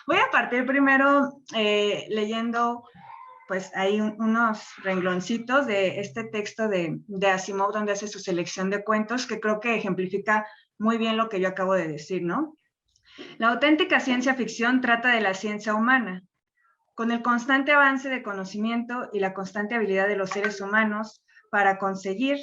Voy a partir primero leyendo, pues, hay unos rengloncitos de este texto de Asimov, donde hace su selección de cuentos, que creo que ejemplifica muy bien lo que yo acabo de decir, ¿no? La auténtica ciencia ficción trata de la ciencia humana. Con el constante avance de conocimiento y la constante habilidad de los seres humanos para conseguir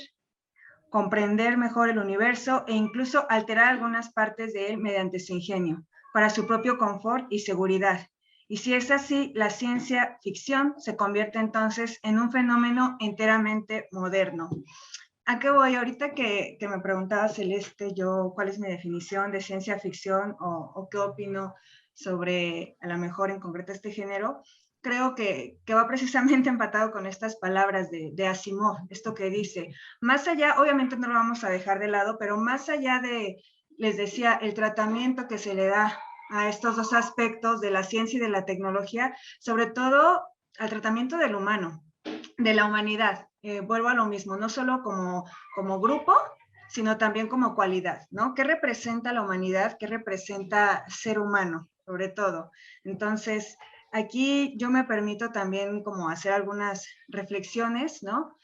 comprender mejor el universo e incluso alterar algunas partes de él mediante su ingenio, para su propio confort y seguridad. Y si es así, la ciencia ficción se convierte entonces en un fenómeno enteramente moderno. ¿A qué voy? Ahorita que me preguntaba Celeste, yo cuál es mi definición de ciencia ficción o qué opino sobre, a lo mejor en concreto, este género, creo que va precisamente empatado con estas palabras de Asimov, esto que dice, más allá, obviamente no lo vamos a dejar de lado, pero más allá de, les decía, el tratamiento que se le da a estos dos aspectos de la ciencia y de la tecnología, sobre todo al tratamiento del humano, de la humanidad. Vuelvo a lo mismo, no solo como grupo, sino también como cualidad, ¿no? ¿Qué representa la humanidad? ¿Qué representa ser humano, sobre todo? Entonces, aquí yo me permito también como hacer algunas reflexiones, ¿no?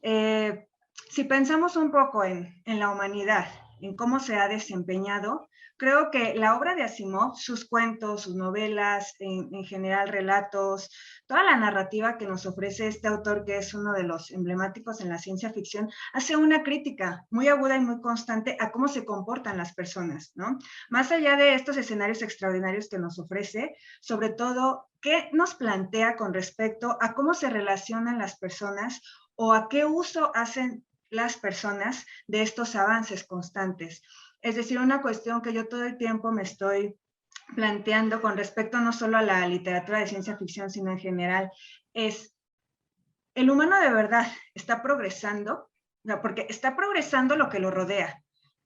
Si pensamos un poco en la humanidad, en cómo se ha desempeñado, creo que la obra de Asimov, sus cuentos, sus novelas, en general relatos, toda la narrativa que nos ofrece este autor, que es uno de los emblemáticos en la ciencia ficción, hace una crítica muy aguda y muy constante a cómo se comportan las personas, ¿no? Más allá de estos escenarios extraordinarios que nos ofrece, sobre todo, ¿qué nos plantea con respecto a cómo se relacionan las personas o a qué uso hacen las personas de estos avances constantes? Es decir, una cuestión que yo todo el tiempo me estoy planteando con respecto no solo a la literatura de ciencia ficción, sino en general, es, ¿el humano de verdad está progresando? No, porque está progresando lo que lo rodea.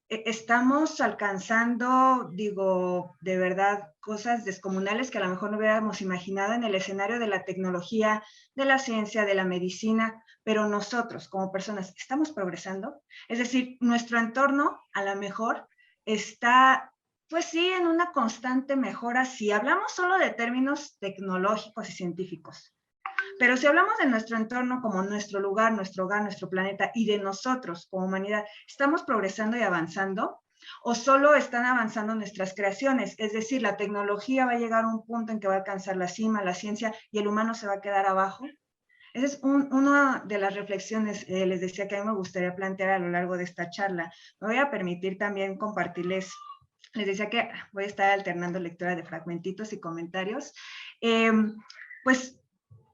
Estamos alcanzando, digo, de verdad, cosas descomunales que a lo mejor no hubiéramos imaginado en el escenario de la tecnología, de la ciencia, de la medicina, pero nosotros como personas estamos progresando. Es decir, nuestro entorno a lo mejor está, pues sí, en una constante mejora si hablamos solo de términos tecnológicos y científicos. Pero si hablamos de nuestro entorno como nuestro lugar, nuestro hogar, nuestro planeta y de nosotros como humanidad, ¿estamos progresando y avanzando? ¿O solo están avanzando nuestras creaciones? Es decir, la tecnología va a llegar a un punto en que va a alcanzar la cima, la ciencia, y el humano se va a quedar abajo. Esa es una de las reflexiones, les decía, que a mí me gustaría plantear a lo largo de esta charla. Me voy a permitir también compartirles, les decía que voy a estar alternando lectura de fragmentitos y comentarios. Pues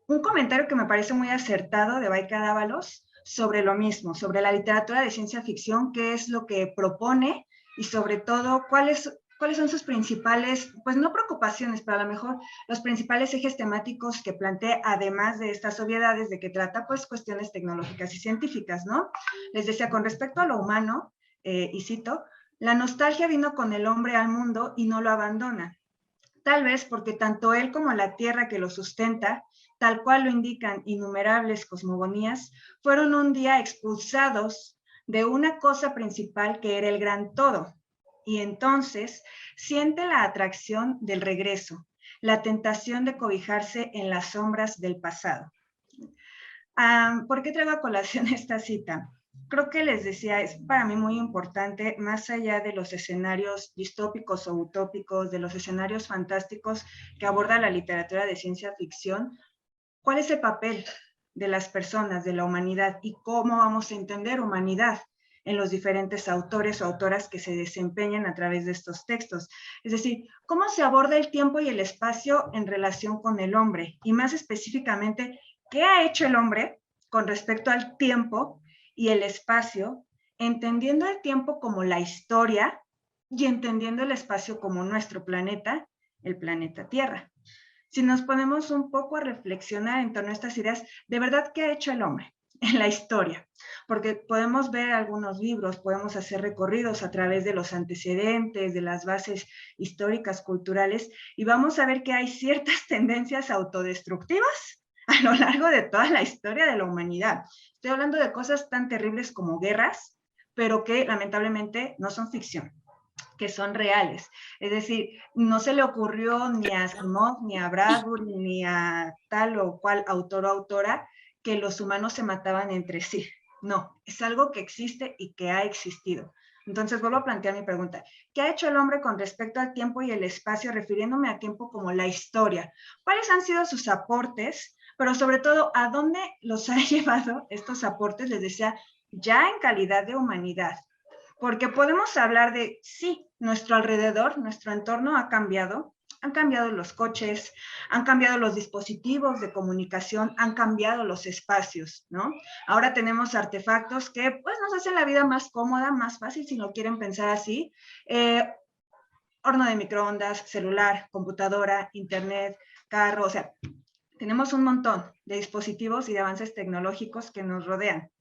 un comentario que me parece muy acertado de Baika Dávalos sobre lo mismo, sobre la literatura de ciencia ficción, qué es lo que propone y sobre todo cuáles son sus principales, pues no preocupaciones, pero a lo mejor los principales ejes temáticos que plantea, además de estas obviedades de que trata pues cuestiones tecnológicas y científicas, ¿no? Les decía, con respecto a lo humano, y cito, la nostalgia vino con el hombre al mundo y no lo abandona. Tal vez porque tanto él como la tierra que lo sustenta, tal cual lo indican innumerables cosmogonías, fueron un día expulsados de una cosa principal que era el gran todo. Y entonces siente la atracción del regreso, la tentación de cobijarse en las sombras del pasado. ¿Por qué traigo a colación esta cita? Creo que les decía, es para mí muy importante, más allá de los escenarios distópicos o utópicos, de los escenarios fantásticos que aborda la literatura de ciencia ficción, ¿cuál es el papel de las personas, de la humanidad y cómo vamos a entender humanidad en los diferentes autores o autoras que se desempeñan a través de estos textos? Es decir, ¿cómo se aborda el tiempo y el espacio en relación con el hombre? Y más específicamente, ¿qué ha hecho el hombre con respecto al tiempo y el espacio, entendiendo el tiempo como la historia y entendiendo el espacio como nuestro planeta, el planeta Tierra? Si nos ponemos un poco a reflexionar en torno a estas ideas, ¿de verdad qué ha hecho el hombre en la historia? Porque podemos ver algunos libros, podemos hacer recorridos a través de los antecedentes, de las bases históricas, culturales, y vamos a ver que hay ciertas tendencias autodestructivas a lo largo de toda la historia de la humanidad. Estoy hablando de cosas tan terribles como guerras, pero que lamentablemente no son ficción. que son reales. Es decir, no se le ocurrió ni a Asimov, ni a Bradbury, ni a tal o cual autor o autora que los humanos se mataban entre sí. No, es algo que existe y que ha existido. Entonces vuelvo a plantear mi pregunta. ¿Qué ha hecho el hombre con respecto al tiempo y el espacio, refiriéndome a tiempo como la historia? ¿Cuáles han sido sus aportes? Pero sobre todo, ¿a dónde los ha llevado estos aportes? Les decía, ya en calidad de humanidad. Porque podemos hablar de, sí, nuestro alrededor, nuestro entorno ha cambiado. Han cambiado los coches, han cambiado los dispositivos de comunicación, han cambiado los espacios, ¿no? Ahora tenemos artefactos que pues nos hacen la vida más cómoda, más fácil, si lo quieren pensar así. Horno de microondas, celular, computadora, internet, carro, o sea, tenemos un montón de dispositivos y de avances tecnológicos que nos rodean.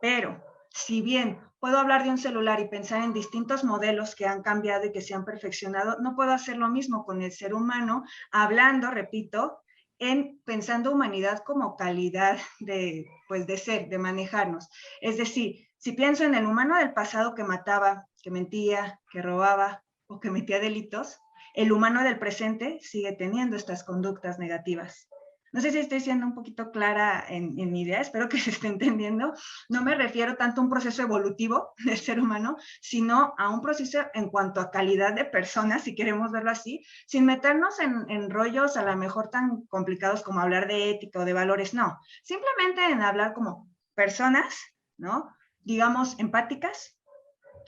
Pero, si bien puedo hablar de un celular y pensar en distintos modelos que han cambiado y que se han perfeccionado, no puedo hacer lo mismo con el ser humano, hablando, repito, en pensando humanidad como calidad de, pues, de ser, de manejarnos. Es decir, si pienso en el humano del pasado que mataba, que mentía, que robaba o que metía delitos, el humano del presente sigue teniendo estas conductas negativas. No sé si estoy siendo un poquito clara en mi idea, espero que se esté entendiendo. No me refiero tanto a un proceso evolutivo del ser humano, sino a un proceso en cuanto a calidad de personas, si queremos verlo así, sin meternos en rollos a lo mejor tan complicados como hablar de ética o de valores, no. Simplemente en hablar como personas, ¿no? Digamos, empáticas,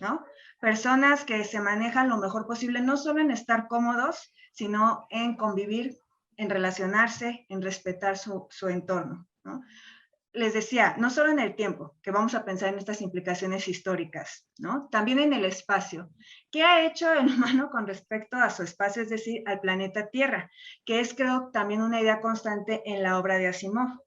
¿no? Personas que se manejan lo mejor posible, no solo en estar cómodos, sino en convivir, en relacionarse, en respetar su entorno, ¿no? Les decía, no solo en el tiempo, que vamos a pensar en estas implicaciones históricas, ¿no? También en el espacio. ¿Qué ha hecho el humano con respecto a su espacio, es decir, al planeta Tierra? Que es, creo, también una idea constante en la obra de Asimov.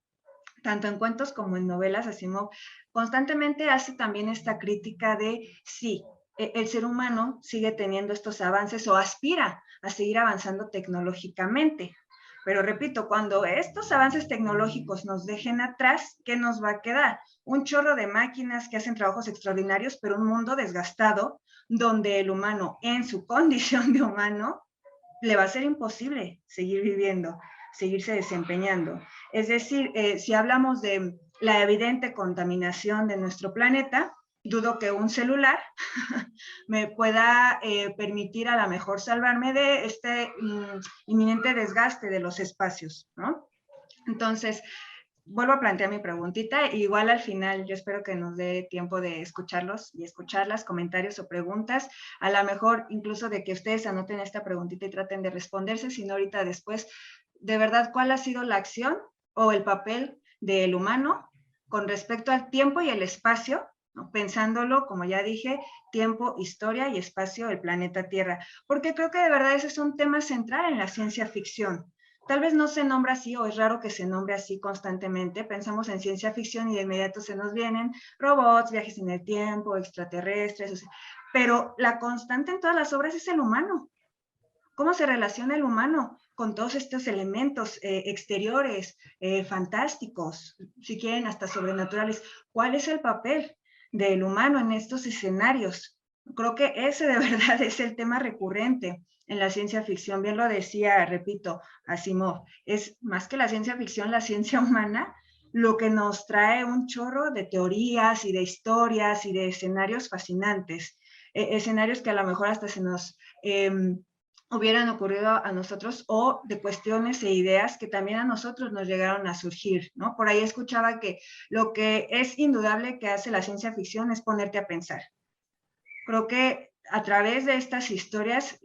Tanto en cuentos como en novelas, Asimov constantemente hace también esta crítica de, sí, el ser humano sigue teniendo estos avances o aspira a seguir avanzando tecnológicamente. Pero repito, cuando estos avances tecnológicos nos dejen atrás, ¿qué nos va a quedar? Un chorro de máquinas que hacen trabajos extraordinarios, pero un mundo desgastado, donde el humano, en su condición de humano, le va a ser imposible seguir viviendo, seguirse desempeñando. Es decir, si hablamos de la evidente contaminación de nuestro planeta, dudo que un celular me pueda permitir a lo mejor salvarme de este inminente desgaste de los espacios, ¿no? Entonces, vuelvo a plantear mi preguntita, igual al final yo espero que nos dé tiempo de escucharlos y escucharlas, comentarios o preguntas, a lo mejor incluso de que ustedes anoten esta preguntita y traten de responderse, sino ahorita después, de verdad, ¿cuál ha sido la acción o el papel del humano con respecto al tiempo y el espacio, ¿no? Pensándolo, como ya dije, tiempo, historia y espacio, el planeta Tierra, porque creo que de verdad ese es un tema central en la ciencia ficción. Tal vez no se nombra así o es raro que se nombre así constantemente. Pensamos en ciencia ficción y de inmediato se nos vienen robots, viajes en el tiempo, extraterrestres, o sea, pero la constante en todas las obras es el humano. ¿Cómo se relaciona el humano con todos estos elementos exteriores, fantásticos, si quieren hasta sobrenaturales? ¿Cuál es el papel del humano en estos escenarios? Creo que ese de verdad es el tema recurrente en la ciencia ficción. Bien lo decía, repito, Asimov, es más que la ciencia ficción, la ciencia humana, lo que nos trae un chorro de teorías y de historias y de escenarios fascinantes, escenarios que a lo mejor hasta se nos hubieran ocurrido a nosotros o de cuestiones e ideas que también a nosotros nos llegaron a surgir, ¿no? Por ahí escuchaba que lo que es indudable que hace la ciencia ficción es ponerte a pensar. Creo que a través de estas historias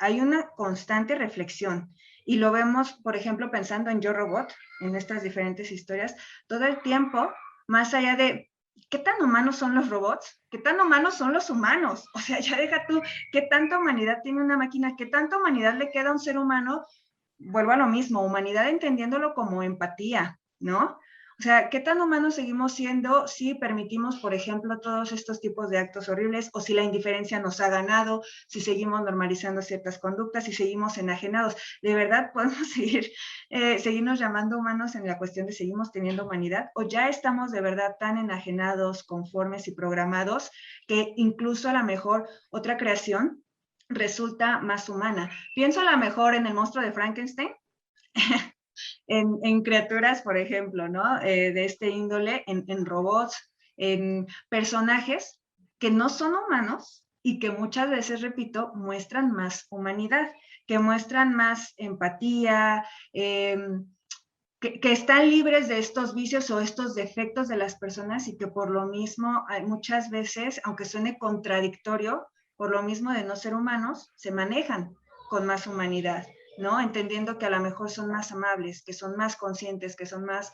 hay una constante reflexión y lo vemos, por ejemplo, pensando en Yo Robot, en estas diferentes historias, todo el tiempo, más allá de qué tan humanos son los robots, qué tan humanos son los humanos, o sea, ya deja tú, qué tanta humanidad tiene una máquina, qué tanta humanidad le queda a un ser humano, vuelvo a lo mismo, humanidad entendiéndolo como empatía, ¿no? O sea, ¿qué tan humanos seguimos siendo si permitimos, por ejemplo, todos estos tipos de actos horribles, o si la indiferencia nos ha ganado, si seguimos normalizando ciertas conductas, si seguimos enajenados? ¿De verdad podemos seguirnos llamando humanos en la cuestión de seguimos teniendo humanidad? ¿O ya estamos de verdad tan enajenados, conformes y programados que incluso a lo mejor otra creación resulta más humana? Pienso a lo mejor en el monstruo de Frankenstein, en criaturas, por ejemplo, ¿no? De este índole, en robots, en personajes que no son humanos y que muchas veces, repito, muestran más humanidad, que muestran más empatía, que están libres de estos vicios o estos defectos de las personas, y que por lo mismo hay muchas veces, aunque suene contradictorio, por lo mismo de no ser humanos, se manejan con más humanidad, ¿no? Entendiendo que a lo mejor son más amables, que son más conscientes, que son más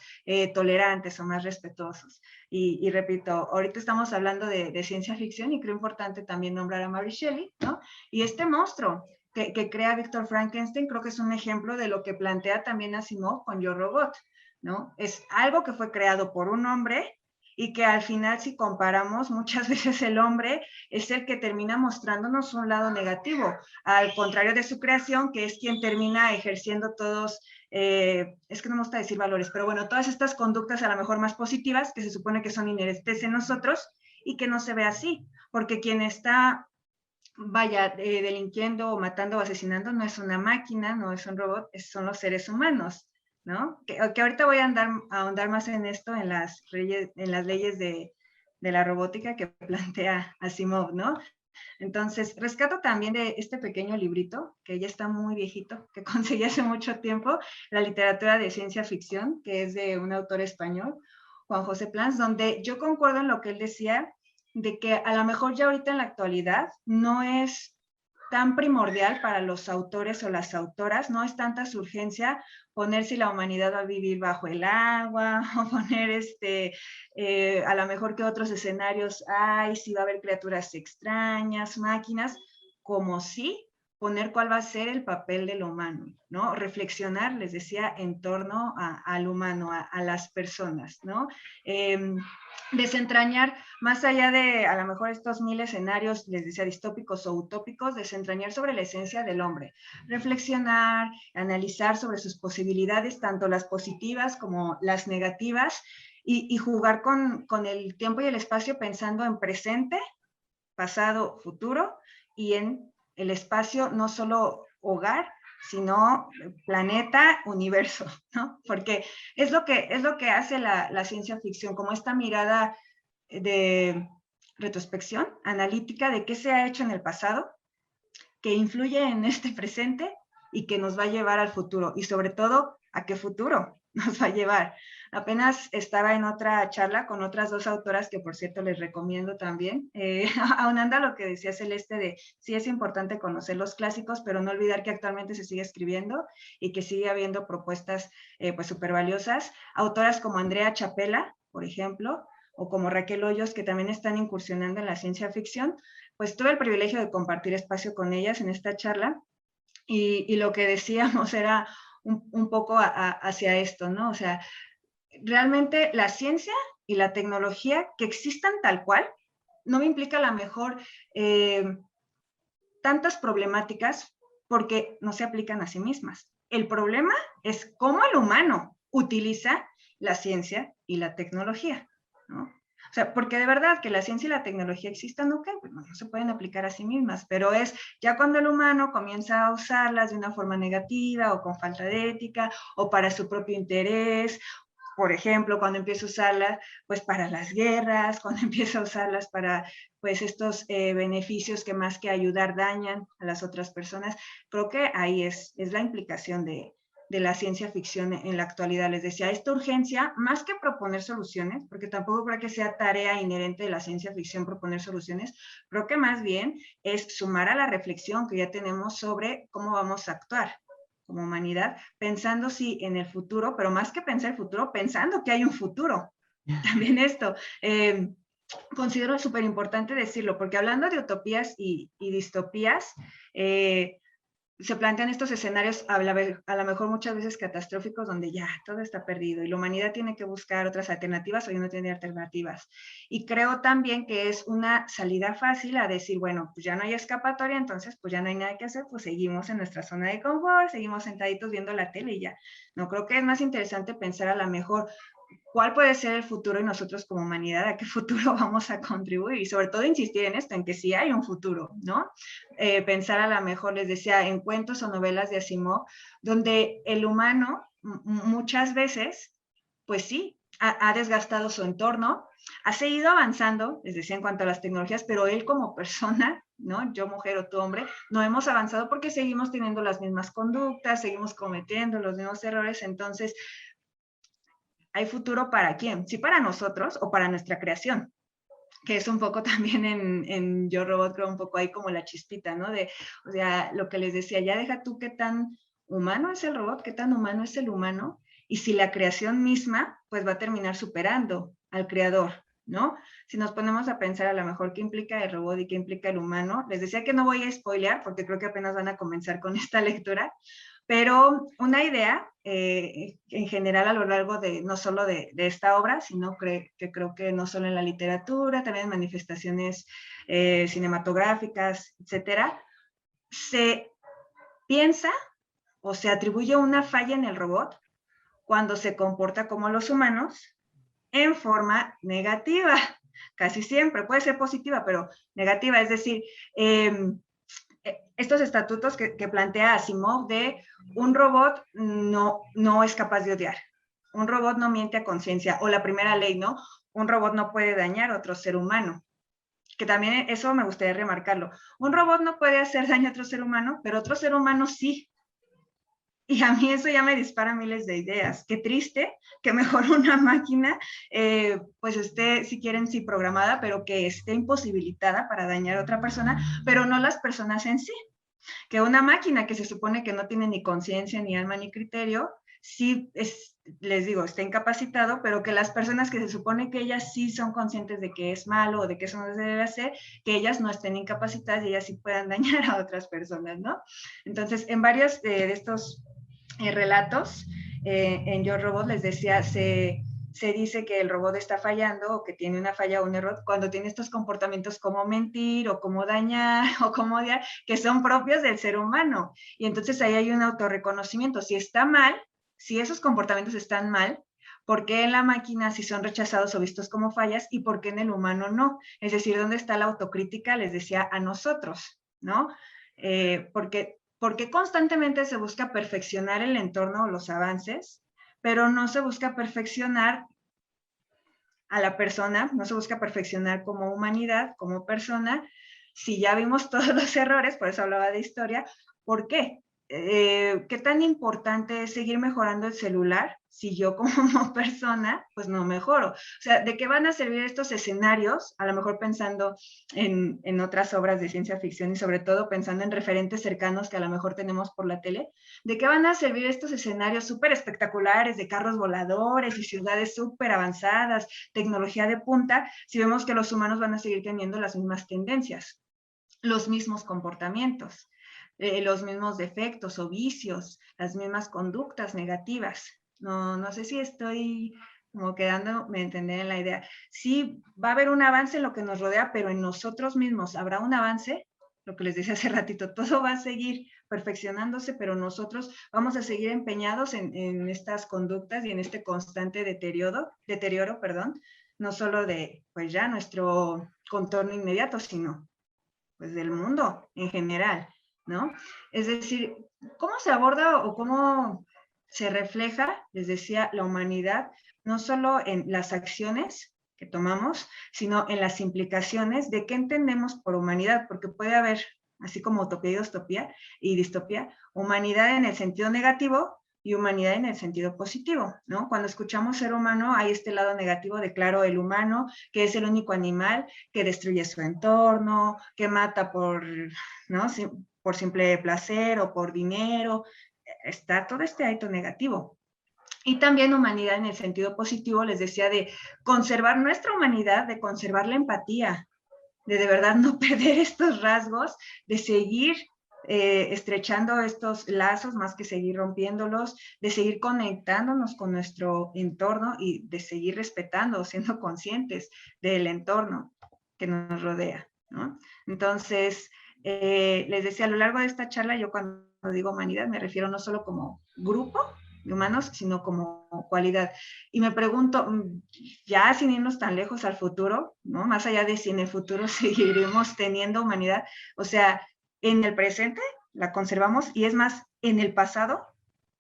tolerantes o más respetuosos. Y repito, ahorita estamos hablando de ciencia ficción, y creo importante también nombrar a Mary Shelley, ¿no? Y este monstruo que crea Víctor Frankenstein, creo que es un ejemplo de lo que plantea también Asimov con Yo Robot, ¿no? Es algo que fue creado por un hombre, y que al final, si comparamos, muchas veces el hombre es el que termina mostrándonos un lado negativo, al contrario de su creación, que es quien termina ejerciendo todos, es que no me gusta decir valores, pero bueno, todas estas conductas a lo mejor más positivas, que se supone que son inherentes en nosotros, y que no se ve así, porque quien está, vaya, delinquiendo o matando o asesinando no es una máquina, no es un robot, son los seres humanos, ¿no? Que ahorita voy a ahondar más en esto, en las leyes de la robótica que plantea Asimov, ¿no? Entonces, rescato también de este pequeño librito, que ya está muy viejito, que conseguí hace mucho tiempo, la literatura de ciencia ficción, que es de un autor español, Juan José Plans, donde yo concuerdo en lo que él decía, de que a lo mejor ya ahorita en la actualidad no es tan primordial para los autores o las autoras, no es tanta su urgencia poner si la humanidad va a vivir bajo el agua, o poner a lo mejor qué otros escenarios hay, si va a haber criaturas extrañas, máquinas, como si poner cuál va a ser el papel del humano, ¿no? Reflexionar, les decía, en torno al humano, a las personas, ¿no? Desentrañar, más allá de a lo mejor estos 1000 escenarios, les decía, distópicos o utópicos, desentrañar sobre la esencia del hombre, reflexionar, analizar sobre sus posibilidades, tanto las positivas como las negativas, y jugar con el tiempo y el espacio, pensando en presente, pasado, futuro, y en el espacio no solo hogar, sino planeta, universo, ¿no? Porque es lo que hace la ciencia ficción, como esta mirada de retrospección analítica de qué se ha hecho en el pasado, que influye en este presente y que nos va a llevar al futuro, y sobre todo, ¿a qué futuro nos va a llevar? Apenas estaba en otra charla con otras dos autoras, que por cierto les recomiendo también, aunando a lo que decía Celeste de sí es importante conocer los clásicos, pero no olvidar que actualmente se sigue escribiendo y que sigue habiendo propuestas pues súper valiosas. Autoras como Andrea Chapela, por ejemplo, o como Raquel Hoyos, que también están incursionando en la ciencia ficción. Pues tuve el privilegio de compartir espacio con ellas en esta charla, y lo que decíamos era un poco hacia esto, ¿no? O sea, realmente la ciencia y la tecnología que existan tal cual no me implica a lo mejor tantas problemáticas, porque no se aplican a sí mismas. El problema es cómo el humano utiliza la ciencia y la tecnología, ¿no? O sea, porque de verdad que la ciencia y la tecnología existan, ¿no? No se pueden aplicar a sí mismas, pero es ya cuando el humano comienza a usarlas de una forma negativa, o con falta de ética, o para su propio interés. Por ejemplo, cuando empiezo a usarlas pues para las guerras, cuando empiezo a usarlas para pues estos beneficios que más que ayudar dañan a las otras personas. Creo que ahí es la implicación de la ciencia ficción en la actualidad. Les decía, esta urgencia, más que proponer soluciones, porque tampoco creo que sea tarea inherente de la ciencia ficción proponer soluciones, creo que más bien es sumar a la reflexión que ya tenemos sobre cómo vamos a actuar como humanidad, pensando sí en el futuro, pero más que pensar el futuro, pensando que hay un futuro. También esto, considero súper importante decirlo, porque hablando de utopías y distopías, se plantean estos escenarios a lo mejor muchas veces catastróficos donde ya todo está perdido y la humanidad tiene que buscar otras alternativas o ya no tiene alternativas. Y creo también que es una salida fácil a decir, bueno, pues ya no hay escapatoria, entonces pues ya no hay nada que hacer, pues seguimos en nuestra zona de confort, seguimos sentaditos viendo la tele y ya. No, creo que es más interesante pensar a lo mejor cuál puede ser el futuro y nosotros como humanidad, a qué futuro vamos a contribuir y sobre todo insistir en esto, en que sí hay un futuro, ¿no? Pensar a lo mejor, les decía, en cuentos o novelas de Asimov, donde el humano muchas veces, pues sí, ha desgastado su entorno, ha seguido avanzando, les decía, en cuanto a las tecnologías, pero él como persona, ¿no? Yo mujer o tú hombre, no hemos avanzado porque seguimos teniendo las mismas conductas, seguimos cometiendo los mismos errores, entonces ¿hay futuro para quién? Sí, para nosotros o para nuestra creación, que es un poco también en Yo Robot, creo un poco ahí como la chispita, ¿no? O sea, lo que les decía, ya deja tú qué tan humano es el robot, qué tan humano es el humano, y si la creación misma, pues va a terminar superando al creador, ¿no? Si nos ponemos a pensar a lo mejor qué implica el robot y qué implica el humano, les decía que no voy a spoilear porque creo que apenas van a comenzar con esta lectura, pero una idea en general a lo largo de no solo de esta obra, sino que creo que no solo en la literatura, también en manifestaciones cinematográficas, etcétera, se piensa o se atribuye una falla en el robot cuando se comporta como los humanos en forma negativa. Casi siempre, puede ser positiva, pero negativa, es decir, estos estatutos que plantea Asimov de un robot no es capaz de odiar, un robot no miente a conciencia, o la primera ley, ¿no? Un robot no puede dañar a otro ser humano, que también eso me gustaría remarcarlo. Un robot no puede hacer daño a otro ser humano, pero otro ser humano sí. Y a mí eso ya me dispara miles de ideas. Qué triste que mejor una máquina, pues esté, si quieren, sí programada, pero que esté imposibilitada para dañar a otra persona, pero no las personas en sí. Que una máquina que se supone que no tiene ni conciencia, ni alma, ni criterio, sí es, les digo, está incapacitado, pero que las personas que se supone que ellas sí son conscientes de que es malo o de que eso no se debe hacer, que ellas no estén incapacitadas y ellas sí puedan dañar a otras personas, ¿no? Entonces, en varios de estos relatos, en Yo Robot les decía, se dice que el robot está fallando o que tiene una falla o un error cuando tiene estos comportamientos como mentir o como dañar o como odiar, que son propios del ser humano. Y entonces ahí hay un autorreconocimiento. Si está mal, si esos comportamientos están mal, ¿por qué en la máquina sí son rechazados o vistos como fallas y por qué en el humano no? Es decir, ¿dónde está la autocrítica? Les decía a nosotros, ¿no? Porque constantemente se busca perfeccionar el entorno o los avances, pero no se busca perfeccionar a la persona, no se busca perfeccionar como humanidad, como persona. Si ya vimos todos los errores, por eso hablaba de historia, ¿por qué? ¿Qué tan importante es seguir mejorando el celular si yo como persona pues no mejoro? O sea, ¿de qué van a servir estos escenarios? A lo mejor pensando en otras obras de ciencia ficción y sobre todo pensando en referentes cercanos que a lo mejor tenemos por la tele, ¿de qué van a servir estos escenarios súper espectaculares de carros voladores y ciudades súper avanzadas, tecnología de punta, si vemos que los humanos van a seguir teniendo las mismas tendencias, los mismos comportamientos? Los mismos defectos o vicios, las mismas conductas negativas? No sé si estoy como quedándome a entender en la idea. Sí, va a haber un avance en lo que nos rodea, pero en nosotros mismos habrá un avance, lo que les decía hace ratito, todo va a seguir perfeccionándose, pero nosotros vamos a seguir empeñados en estas conductas y en este constante deterioro, perdón, no solo de, pues ya, nuestro contorno inmediato, sino pues del mundo en general, ¿no? Es decir, ¿cómo se aborda o cómo se refleja, les decía, la humanidad, no solo en las acciones que tomamos, sino en las implicaciones de qué entendemos por humanidad? Porque puede haber, así como utopía y distopía, humanidad en el sentido negativo y humanidad en el sentido positivo, ¿no? Cuando escuchamos ser humano, hay este lado negativo de, claro, el humano, que es el único animal que destruye su entorno, que mata ¿no? Por simple placer o por dinero. Está todo este acto negativo. Y también humanidad en el sentido positivo, les decía, de conservar nuestra humanidad, de conservar la empatía, de verdad no perder estos rasgos, de seguir estrechando estos lazos más que seguir rompiéndolos, de seguir conectándonos con nuestro entorno y de seguir respetando, siendo conscientes del entorno que nos rodea, ¿no? Entonces, les decía, a lo largo de esta charla, yo cuando digo humanidad me refiero no solo como grupo de humanos, sino como cualidad. Y me pregunto, ya sin irnos tan lejos al futuro, ¿no? Más allá de si en el futuro seguiremos teniendo humanidad, o sea, en el presente la conservamos y es más, en el pasado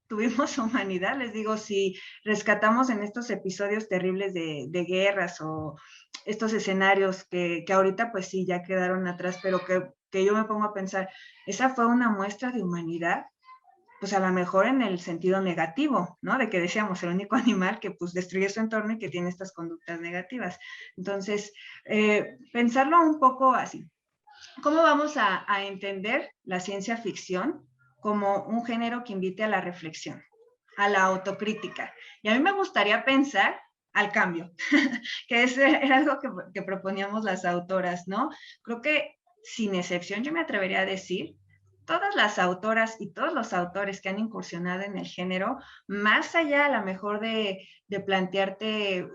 tuvimos humanidad. Les digo, si rescatamos en estos episodios terribles de guerras o estos escenarios que ahorita pues sí ya quedaron atrás, pero que yo me pongo a pensar, esa fue una muestra de humanidad, pues a lo mejor en el sentido negativo, ¿no? De que decíamos el único animal que pues destruye su entorno y que tiene estas conductas negativas. Entonces, pensarlo un poco así. ¿Cómo vamos a entender la ciencia ficción como un género que invite a la reflexión, a la autocrítica? Y a mí me gustaría pensar al cambio, que era algo que proponíamos las autoras, ¿no? Creo que sin excepción yo me atrevería a decir, todas las autoras y todos los autores que han incursionado en el género, más allá a lo mejor de plantearte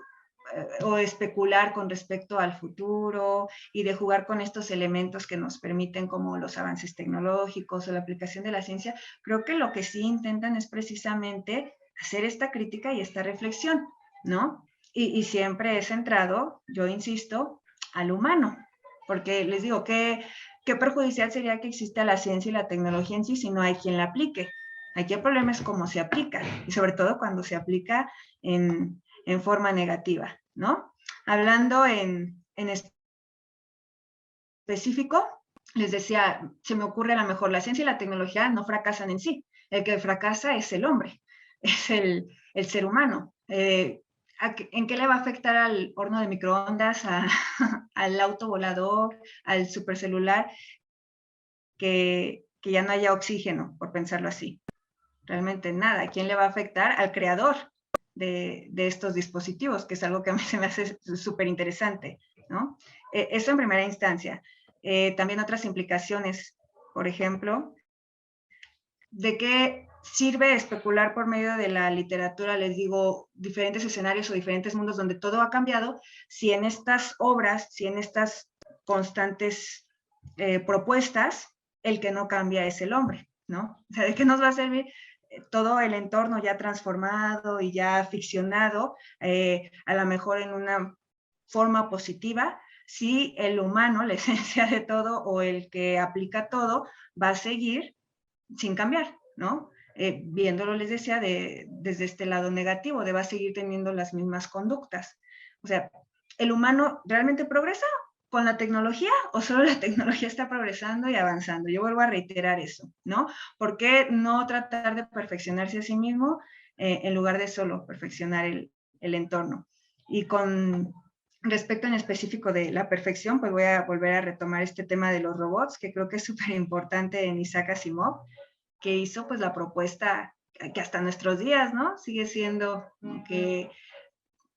o especular con respecto al futuro y de jugar con estos elementos que nos permiten como los avances tecnológicos o la aplicación de la ciencia, creo que lo que sí intentan es precisamente hacer esta crítica y esta reflexión, ¿no? Y siempre he centrado, yo insisto, al humano, porque les digo que qué perjudicial sería que exista la ciencia y la tecnología en sí si no hay quien la aplique. Aquí el problema es cómo se aplica y sobre todo cuando se aplica en forma negativa, ¿no? Hablando en específico, les decía, se me ocurre a lo mejor la ciencia y la tecnología no fracasan en sí, el que fracasa es el hombre, es el ser humano. ¿En qué le va a afectar al horno de microondas, al auto volador, al supercelular, que ya no haya oxígeno, por pensarlo así? Realmente nada. ¿A quién le va a afectar? Al creador de estos dispositivos, que es algo que a mí se me hace súper interesante, ¿no? Eso en primera instancia. También otras implicaciones, por ejemplo, ¿de qué sirve especular por medio de la literatura? Les digo, diferentes escenarios o diferentes mundos donde todo ha cambiado, si en estas obras, si en estas constantes propuestas, el que no cambia es el hombre, ¿no? O sea, ¿de qué nos va a servir todo el entorno ya transformado y ya ficcionado, a lo mejor en una forma positiva, si el humano, la esencia de todo o el que aplica todo, va a seguir sin cambiar, ¿no? Viéndolo, les decía, desde este lado negativo, de va a seguir teniendo las mismas conductas. O sea, ¿el humano realmente progresa con la tecnología o solo la tecnología está progresando y avanzando? Yo vuelvo a reiterar eso, ¿no? ¿Por qué no tratar de perfeccionarse a sí mismo en lugar de solo perfeccionar el entorno? Y con respecto en específico de la perfección, pues voy a volver a retomar este tema de los robots, que creo que es súper importante en Isaac Asimov, que hizo pues la propuesta que hasta nuestros días, ¿no? Sigue siendo que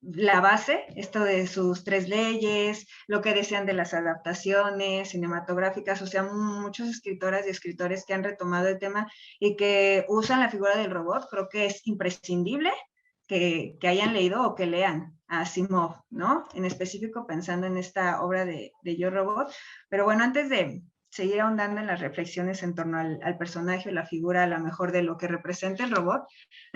la base, esto de sus tres leyes, lo que decían de las adaptaciones cinematográficas, o sea, muchos escritoras y escritores que han retomado el tema y que usan la figura del robot, creo que es imprescindible que hayan leído o que lean a Asimov, ¿no? En específico pensando en esta obra de Yo Robot. Pero bueno, antes de seguir ahondando en las reflexiones en torno al personaje o la figura, a lo mejor de lo que representa el robot, a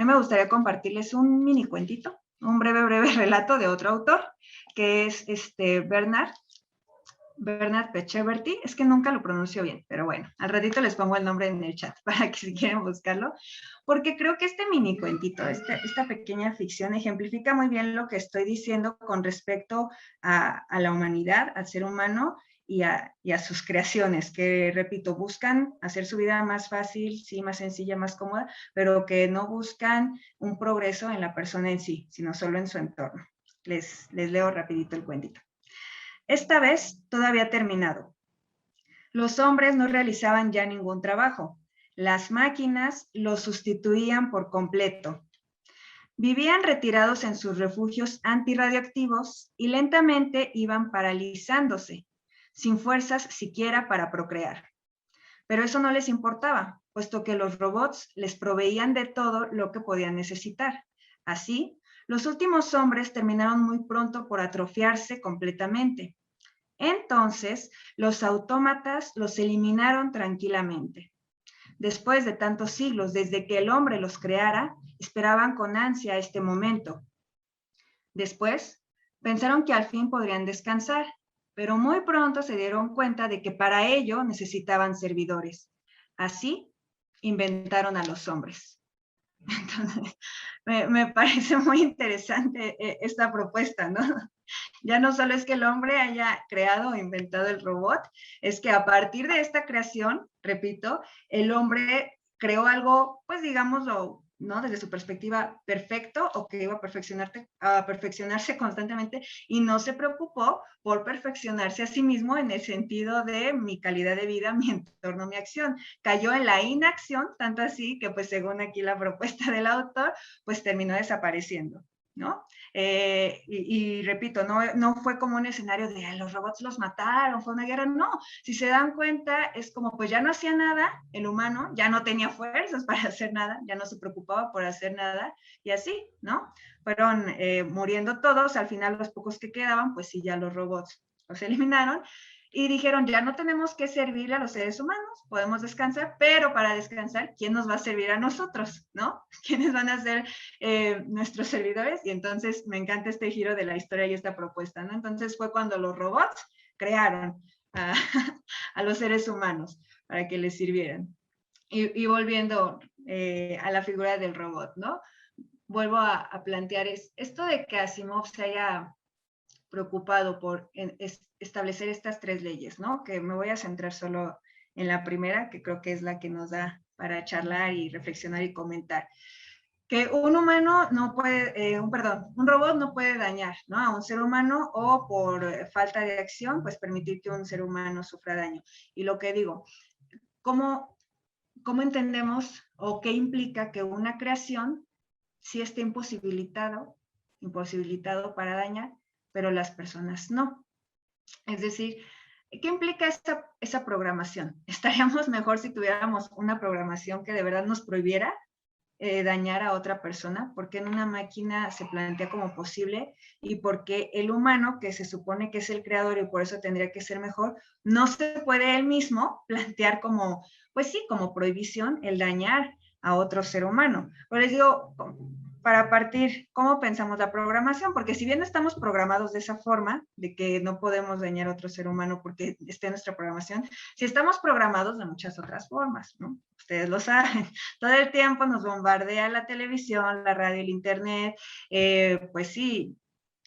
mí me gustaría compartirles un mini cuentito, un breve relato de otro autor, que es Bernard Pecheverty, es que nunca lo pronuncio bien, pero bueno, al ratito les pongo el nombre en el chat para que si quieren buscarlo, porque creo que este mini cuentito, esta pequeña ficción ejemplifica muy bien lo que estoy diciendo con respecto a la humanidad, al ser humano y a sus creaciones, que repito, buscan hacer su vida más fácil, sí, más sencilla, más cómoda, pero que no buscan un progreso en la persona en sí, sino solo en su entorno. Les leo rapidito el cuentito. Esta vez todo había terminado. Los hombres no realizaban ya ningún trabajo. Las máquinas los sustituían por completo. Vivían retirados en sus refugios antirradioactivos y lentamente iban paralizándose, sin fuerzas siquiera para procrear. Pero eso no les importaba, puesto que los robots les proveían de todo lo que podían necesitar. Así, los últimos hombres terminaron muy pronto por atrofiarse completamente. Entonces, los autómatas los eliminaron tranquilamente. Después de tantos siglos, desde que el hombre los creara, esperaban con ansia este momento. Después, pensaron que al fin podrían descansar, pero muy pronto se dieron cuenta de que para ello necesitaban servidores. Así, inventaron a los hombres. Entonces, me parece muy interesante esta propuesta, ¿no? Ya no solo es que el hombre haya creado o inventado el robot, es que a partir de esta creación, repito, el hombre creó algo, pues digámoslo, ¿no? Desde su perspectiva perfecto o que iba a perfeccionarse constantemente y no se preocupó por perfeccionarse a sí mismo en el sentido de mi calidad de vida, mi entorno, mi acción. Cayó en la inacción, tanto así que pues según aquí la propuesta del autor, pues terminó desapareciendo, ¿no? Y repito, no fue como un escenario de los robots los mataron, fue una guerra, no. Si se dan cuenta, es como pues ya no hacía nada el humano, ya no tenía fuerzas para hacer nada, ya no se preocupaba por hacer nada, y así, ¿no? Fueron muriendo todos, al final los pocos que quedaban, pues sí, ya los robots los eliminaron, y dijeron, ya no tenemos que servirle a los seres humanos, podemos descansar, pero para descansar, ¿quién nos va a servir a nosotros, no? ¿Quiénes van a ser nuestros servidores? Y entonces me encanta este giro de la historia y esta propuesta, ¿no? Entonces fue cuando los robots crearon a, a los seres humanos para que les sirvieran. Y volviendo a la figura del robot, ¿no? Vuelvo a plantear esto de que Asimov se haya preocupado por establecer estas tres leyes, ¿no? Que me voy a centrar solo en la primera, que creo que es la que nos da para charlar y reflexionar y comentar. Que un humano no puede, un robot no puede dañar, ¿no? A un ser humano o por falta de acción, pues permitir que un ser humano sufra daño. Y lo que digo, ¿cómo entendemos o qué implica que una creación sí esté imposibilitado para dañar, pero las personas no? Es decir, ¿qué implica esa programación? ¿Estaríamos mejor si tuviéramos una programación que de verdad nos prohibiera dañar a otra persona? Porque en una máquina se plantea como posible y porque el humano, que se supone que es el creador y por eso tendría que ser mejor, no se puede él mismo plantear como, pues sí, como prohibición el dañar a otro ser humano. Pero les digo, para partir, ¿cómo pensamos la programación? Porque si bien estamos programados de esa forma, de que no podemos dañar a otro ser humano porque esté en nuestra programación, si estamos programados de muchas otras formas, ¿no? Ustedes lo saben, todo el tiempo nos bombardea la televisión, la radio, el internet, pues sí,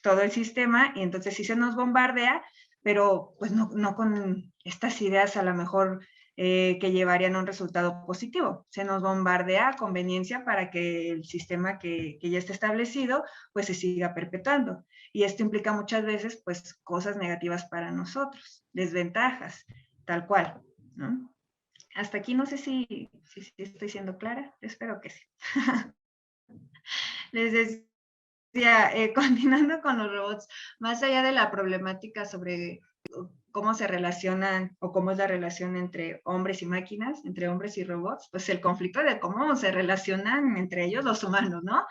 todo el sistema, y entonces sí se nos bombardea, pero pues no con estas ideas a lo mejor que llevarían a un resultado positivo. Se nos bombardea a conveniencia para que el sistema que ya está establecido pues se siga perpetuando. Y esto implica muchas veces pues cosas negativas para nosotros, desventajas, tal cual, ¿no? Hasta aquí no sé si estoy siendo clara, espero que sí. Les decía, continuando con los robots, más allá de la problemática sobre cómo se relacionan o cómo es la relación entre hombres y máquinas, entre hombres y robots, pues el conflicto de cómo se relacionan entre ellos los humanos, ¿no?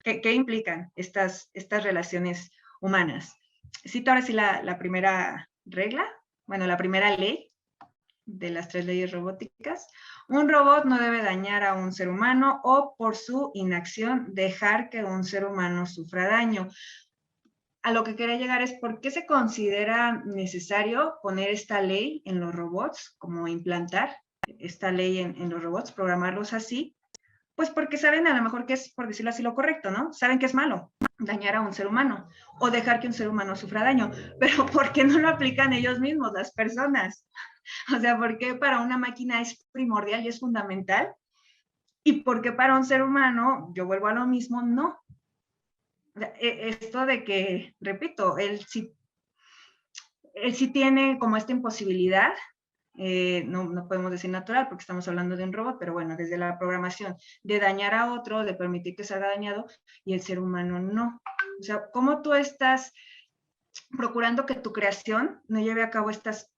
¿Qué implican estas relaciones humanas? Cito ahora sí la primera regla, bueno, la primera ley de las tres leyes robóticas. Un robot no debe dañar a un ser humano o por su inacción dejar que un ser humano sufra daño. A lo que quería llegar es por qué se considera necesario poner esta ley en los robots, como implantar esta ley en los robots, programarlos así. Pues porque saben a lo mejor que es, por decirlo así, lo correcto, ¿no? Saben que es malo dañar a un ser humano o dejar que un ser humano sufra daño, pero ¿por qué no lo aplican ellos mismos, las personas? O sea, ¿por qué para una máquina es primordial y es fundamental? ¿Y por qué para un ser humano, yo vuelvo a lo mismo, no? Esto de que, repito, él sí tiene como esta imposibilidad, no podemos decir natural porque estamos hablando de un robot, pero bueno, desde la programación, de dañar a otro, de permitir que salga dañado, y el ser humano no. O sea, ¿cómo tú estás procurando que tu creación no lleve a cabo estas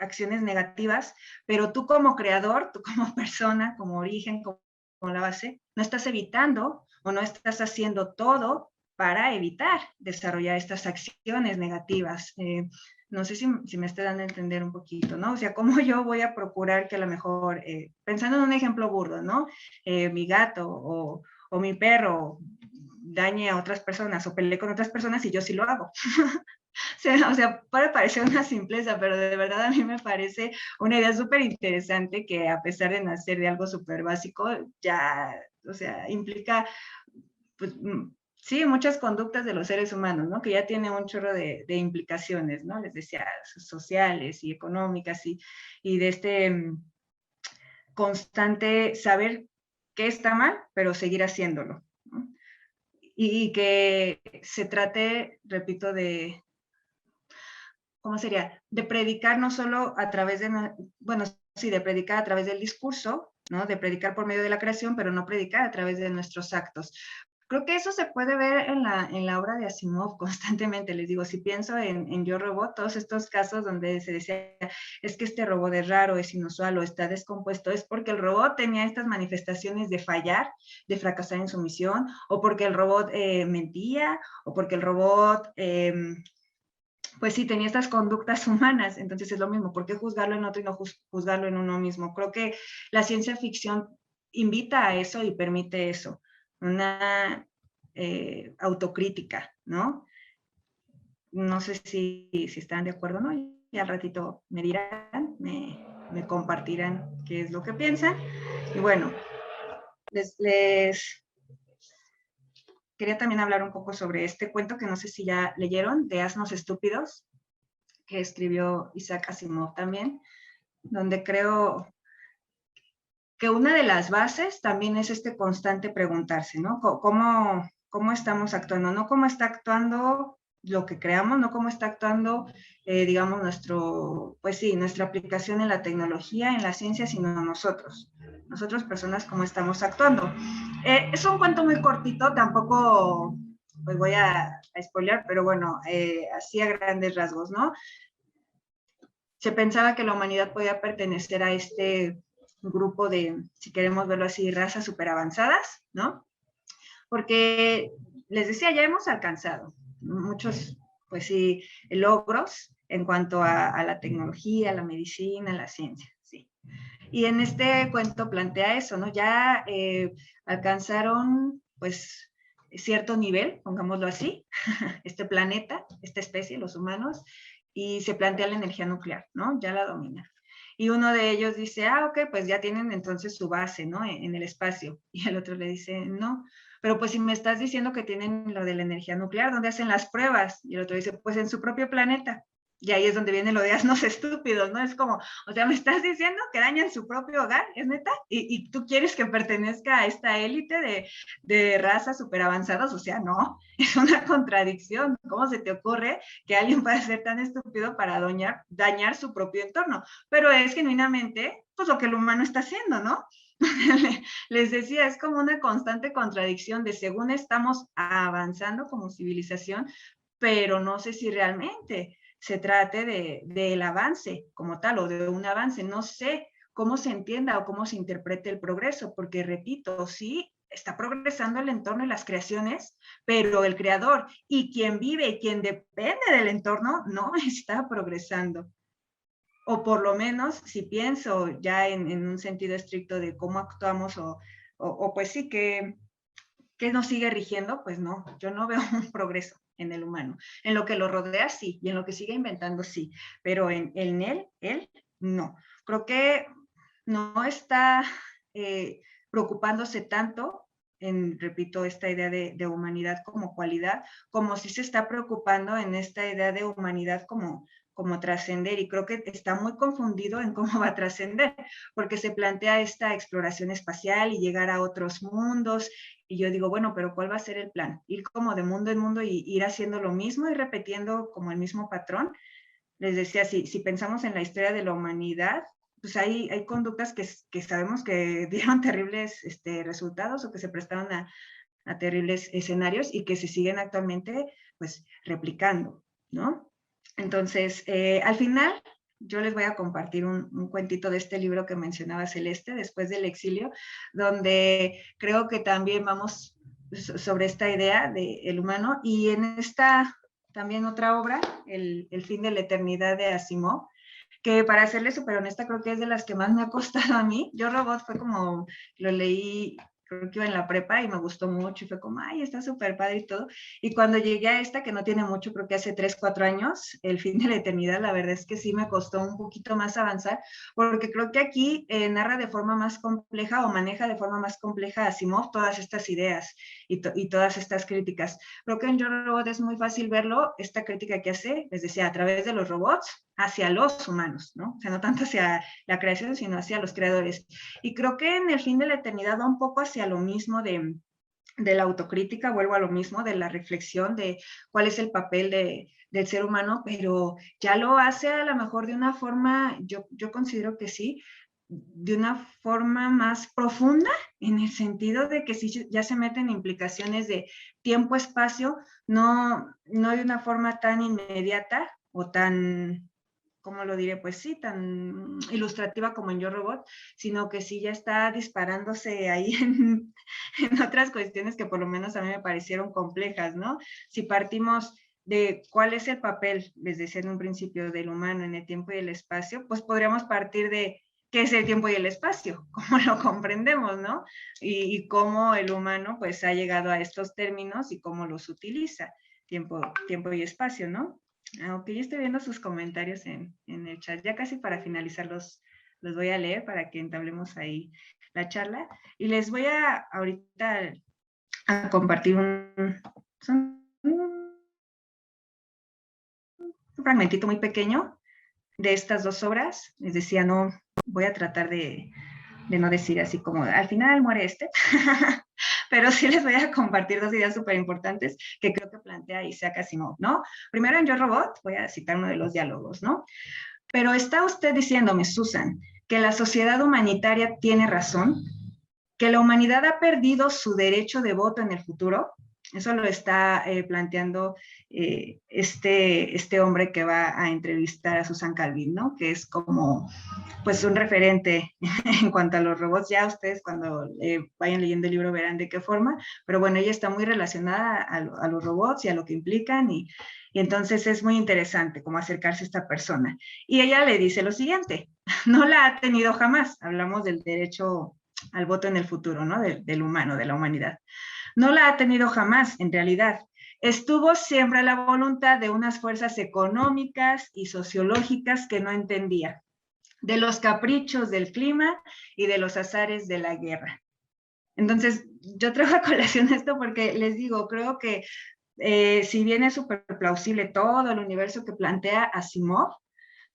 acciones negativas, pero tú como creador, tú como persona, como origen, como la base, no estás evitando o no estás haciendo todo para evitar desarrollar estas acciones negativas. No sé si me estoy dando a entender un poquito, ¿no? O sea, cómo yo voy a procurar que a lo mejor, pensando en un ejemplo burdo, ¿no? Mi gato o mi perro dañe a otras personas o pelee con otras personas y yo sí lo hago. O sea, puede parecer una simpleza, pero de verdad a mí me parece una idea súper interesante que a pesar de nacer de algo súper básico, ya, o sea, implica, pues, sí, muchas conductas de los seres humanos, ¿no? Que ya tiene un chorro de implicaciones, ¿no? Les decía, sociales y económicas y de este constante saber qué está mal, pero seguir haciéndolo, ¿no? Y que se trate, repito, de, ¿cómo sería? De predicar no solo a través de, bueno, sí, de predicar a través del discurso, ¿no? De predicar por medio de la creación, pero no predicar a través de nuestros actos. Creo que eso se puede ver en la obra de Asimov constantemente. Les digo, si pienso en Yo Robot, todos estos casos donde se decía, es que este robot es raro, es inusual o está descompuesto, es porque el robot tenía estas manifestaciones de fallar, de fracasar en su misión, o porque el robot mentía, o porque el robot pues sí, tenía estas conductas humanas, entonces es lo mismo, ¿por qué juzgarlo en otro y no juzgarlo en uno mismo? Creo que la ciencia ficción invita a eso y permite eso, una autocrítica, ¿no? No sé si están de acuerdo, ¿no? Y al ratito me dirán, me compartirán qué es lo que piensan. Y bueno, les quería también hablar un poco sobre este cuento que no sé si ya leyeron, de Asnos Estúpidos, que escribió Isaac Asimov también, donde creo que una de las bases también es este constante preguntarse, ¿no? ¿Cómo estamos actuando? No cómo está actuando lo que creamos, no cómo está actuando, digamos, pues sí, nuestra aplicación en la tecnología, en la ciencia, sino nosotros personas, cómo estamos actuando. Es un cuento muy cortito, tampoco pues voy a spoilear, pero bueno, así a grandes rasgos, ¿no? Se pensaba que la humanidad podía pertenecer a este grupo de, si queremos verlo así, razas súper avanzadas, ¿no? Porque les decía, ya hemos alcanzado muchos, pues sí, logros en cuanto a la tecnología, la medicina, la ciencia, sí. Y en este cuento plantea eso, ¿no? Ya alcanzaron, pues, cierto nivel, pongámoslo así, este planeta, esta especie, los humanos, y se plantea la energía nuclear, ¿no? Ya la domina. Y uno de ellos dice, ok, pues ya tienen entonces su base, ¿no? En el espacio. Y el otro le dice, no, pero pues si me estás diciendo que tienen lo de la energía nuclear, ¿dónde hacen las pruebas? Y el otro dice, pues en su propio planeta. Y ahí es donde viene lo de asnos estúpidos, ¿no? Es como, o sea, me estás diciendo que dañan su propio hogar, ¿es neta? Y tú quieres que pertenezca a esta élite de razas súper avanzadas, o sea, no, es una contradicción. ¿Cómo se te ocurre que alguien pueda ser tan estúpido para dañar su propio entorno? Pero es genuinamente, pues lo que el humano está haciendo, ¿no? Les decía, es como una constante contradicción de según estamos avanzando como civilización, pero no sé si realmente se trate del avance como tal o de un avance. No sé cómo se entienda o cómo se interprete el progreso, porque repito, sí, está progresando el entorno y las creaciones, pero el creador y quien vive y quien depende del entorno no está progresando. O por lo menos, si pienso ya en un sentido estricto de cómo actuamos o pues sí, que nos sigue rigiendo, pues no, yo no veo un progreso en el humano. En lo que lo rodea, sí, y en lo que sigue inventando, sí, pero en él, no. Creo que no está preocupándose tanto en, repito, esta idea de humanidad como cualidad, como si se está preocupando en esta idea de humanidad como trascender, y creo que está muy confundido en cómo va a trascender, porque se plantea esta exploración espacial y llegar a otros mundos, y yo digo, bueno, pero ¿cuál va a ser el plan? Ir como de mundo en mundo y ir haciendo lo mismo y repitiendo como el mismo patrón. Les decía, si pensamos en la historia de la humanidad, pues hay conductas que sabemos que dieron terribles resultados o que se prestaron a terribles escenarios y que se siguen actualmente pues replicando, ¿no? Entonces, al final, yo les voy a compartir un cuentito de este libro que mencionaba Celeste, Después del exilio, donde creo que también vamos sobre esta idea del humano, y en esta también otra obra, El fin de la eternidad de Asimov, que para serle súper honesta creo que es de las que más me ha costado a mí. Yo Robot fue como, lo leí, creo que iba en la prepa y me gustó mucho y fue como, ay, está súper padre y todo. Y cuando llegué a esta, que no tiene mucho, creo que hace 3, 4 años, El fin de la eternidad, la verdad es que sí me costó un poquito más avanzar, porque creo que aquí narra de forma más compleja o maneja de forma más compleja Asimov todas estas ideas y todas estas críticas. Creo que en Yo Robot es muy fácil verlo, esta crítica que hace, les decía, a través de los robots hacia los humanos, ¿no? O sea, no tanto hacia la creación, sino hacia los creadores. Y creo que en El fin de la eternidad va un poco hacia lo mismo de la autocrítica, vuelvo a lo mismo, de la reflexión de cuál es el papel del ser humano, pero ya lo hace a lo mejor de una forma, yo considero que sí, de una forma más profunda, en el sentido de que sí ya se meten implicaciones de tiempo-espacio, no de una forma tan inmediata o tan, ¿cómo lo diré? Pues sí, tan ilustrativa como en Yo Robot, sino que sí ya está disparándose ahí en otras cuestiones que por lo menos a mí me parecieron complejas, ¿no? Si partimos de cuál es el papel, les decía en un principio, del humano en el tiempo y el espacio, pues podríamos partir de qué es el tiempo y el espacio, cómo lo comprendemos, ¿no? Y cómo el humano pues ha llegado a estos términos y cómo los utiliza, tiempo y espacio, ¿no? Ok, yo estoy viendo sus comentarios en el chat. Ya casi para finalizar los voy a leer para que entablemos ahí la charla. Y les voy a ahorita a compartir un fragmentito muy pequeño de estas dos obras. Les decía, no, voy a tratar de no decir así como, al final muere este. Pero sí les voy a compartir dos ideas súper importantes que creo que plantea Isaac Asimov, ¿no? Primero en Yo Robot, voy a citar uno de los diálogos, ¿no? Pero está usted diciéndome, Susan, que la sociedad humanitaria tiene razón, que la humanidad ha perdido su derecho de voto en el futuro. Eso lo está planteando este hombre que va a entrevistar a Susan Calvin, ¿no? Que es como pues un referente en cuanto a los robots. Ya ustedes cuando vayan leyendo el libro verán de qué forma, pero bueno, ella está muy relacionada a los robots y a lo que implican y entonces es muy interesante cómo acercarse a esta persona. Y ella le dice lo siguiente, no la ha tenido jamás, hablamos del derecho al voto en el futuro, ¿no? Del humano, de la humanidad. No la ha tenido jamás, en realidad. Estuvo siempre a la voluntad de unas fuerzas económicas y sociológicas que no entendía, de los caprichos del clima y de los azares de la guerra. Entonces, yo traigo a colación esto porque les digo, creo que si bien es súper plausible todo el universo que plantea Asimov,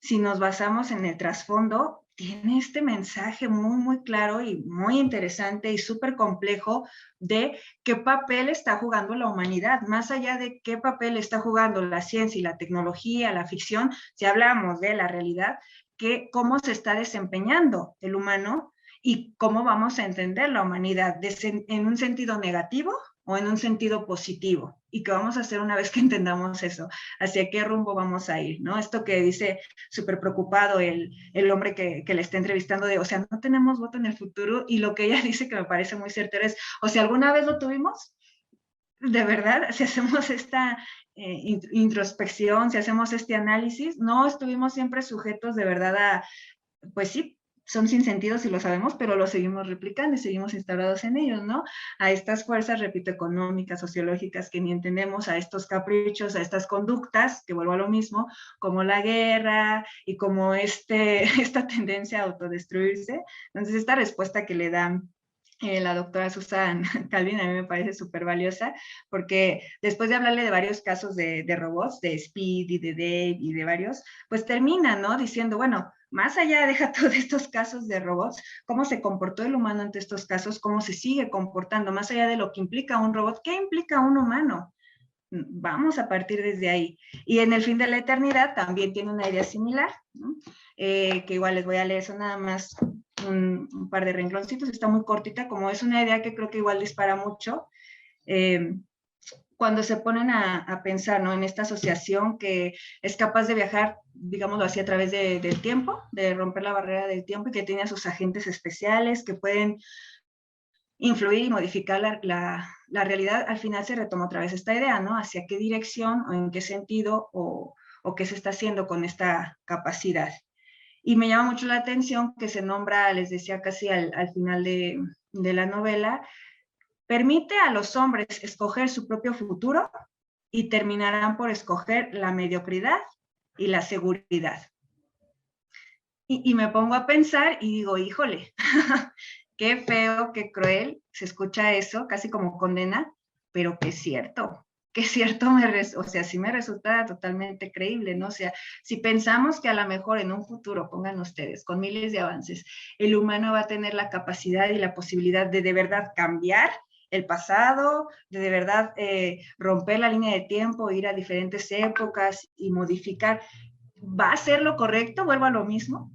si nos basamos en el trasfondo, tiene este mensaje muy, muy claro y muy interesante y súper complejo de qué papel está jugando la humanidad, más allá de qué papel está jugando la ciencia y la tecnología, la ficción, si hablamos de la realidad, que cómo se está desempeñando el humano y cómo vamos a entender la humanidad, en un sentido negativo o en un sentido positivo, y qué vamos a hacer una vez que entendamos eso, hacia qué rumbo vamos a ir, ¿no? Esto que dice súper preocupado el hombre que le está entrevistando de, o sea, no tenemos voto en el futuro, y lo que ella dice que me parece muy certero es, o sea, ¿alguna vez lo tuvimos? De verdad, si hacemos esta introspección, si hacemos este análisis, no estuvimos siempre sujetos de verdad a, pues sí, son sin sentido si lo sabemos, pero lo seguimos replicando y seguimos instaurados en ellos, ¿no? A estas fuerzas, repito, económicas, sociológicas que ni entendemos, a estos caprichos, a estas conductas, que vuelvo a lo mismo, como la guerra y como esta tendencia a autodestruirse. Entonces, esta respuesta que le dan la doctora Susan Calvin a mí me parece súper valiosa, porque después de hablarle de varios casos de robots, de Speed y de Dave y de varios, pues termina, ¿no? Diciendo, bueno, más allá deja todos estos casos de robots, cómo se comportó el humano ante estos casos, cómo se sigue comportando, más allá de lo que implica un robot, ¿qué implica un humano? Vamos a partir desde ahí. Y en El fin de la eternidad también tiene una idea similar, ¿no? Que igual les voy a leer, son nada más un par de rengloncitos, está muy cortita, como es una idea que creo que igual dispara mucho. cuando se ponen a pensar, ¿no? En esta asociación que es capaz de viajar, digámoslo así, a través del tiempo, de romper la barrera del tiempo y que tiene a sus agentes especiales que pueden influir y modificar la realidad, al final se retoma otra vez esta idea, ¿no? Hacia qué dirección o en qué sentido o qué se está haciendo con esta capacidad. Y me llama mucho la atención que se nombra, les decía casi al final de la novela, permite a los hombres escoger su propio futuro y terminarán por escoger la mediocridad y la seguridad. Y me pongo a pensar y digo, híjole, qué feo, qué cruel, se escucha eso, casi como condena, pero que es cierto, o sea, sí me resulta totalmente creíble, ¿no? O sea, si pensamos que a lo mejor en un futuro, pongan ustedes, con miles de avances, el humano va a tener la capacidad y la posibilidad de verdad cambiar el pasado, de verdad romper la línea de tiempo, ir a diferentes épocas y modificar, ¿va a ser lo correcto? Vuelvo a lo mismo.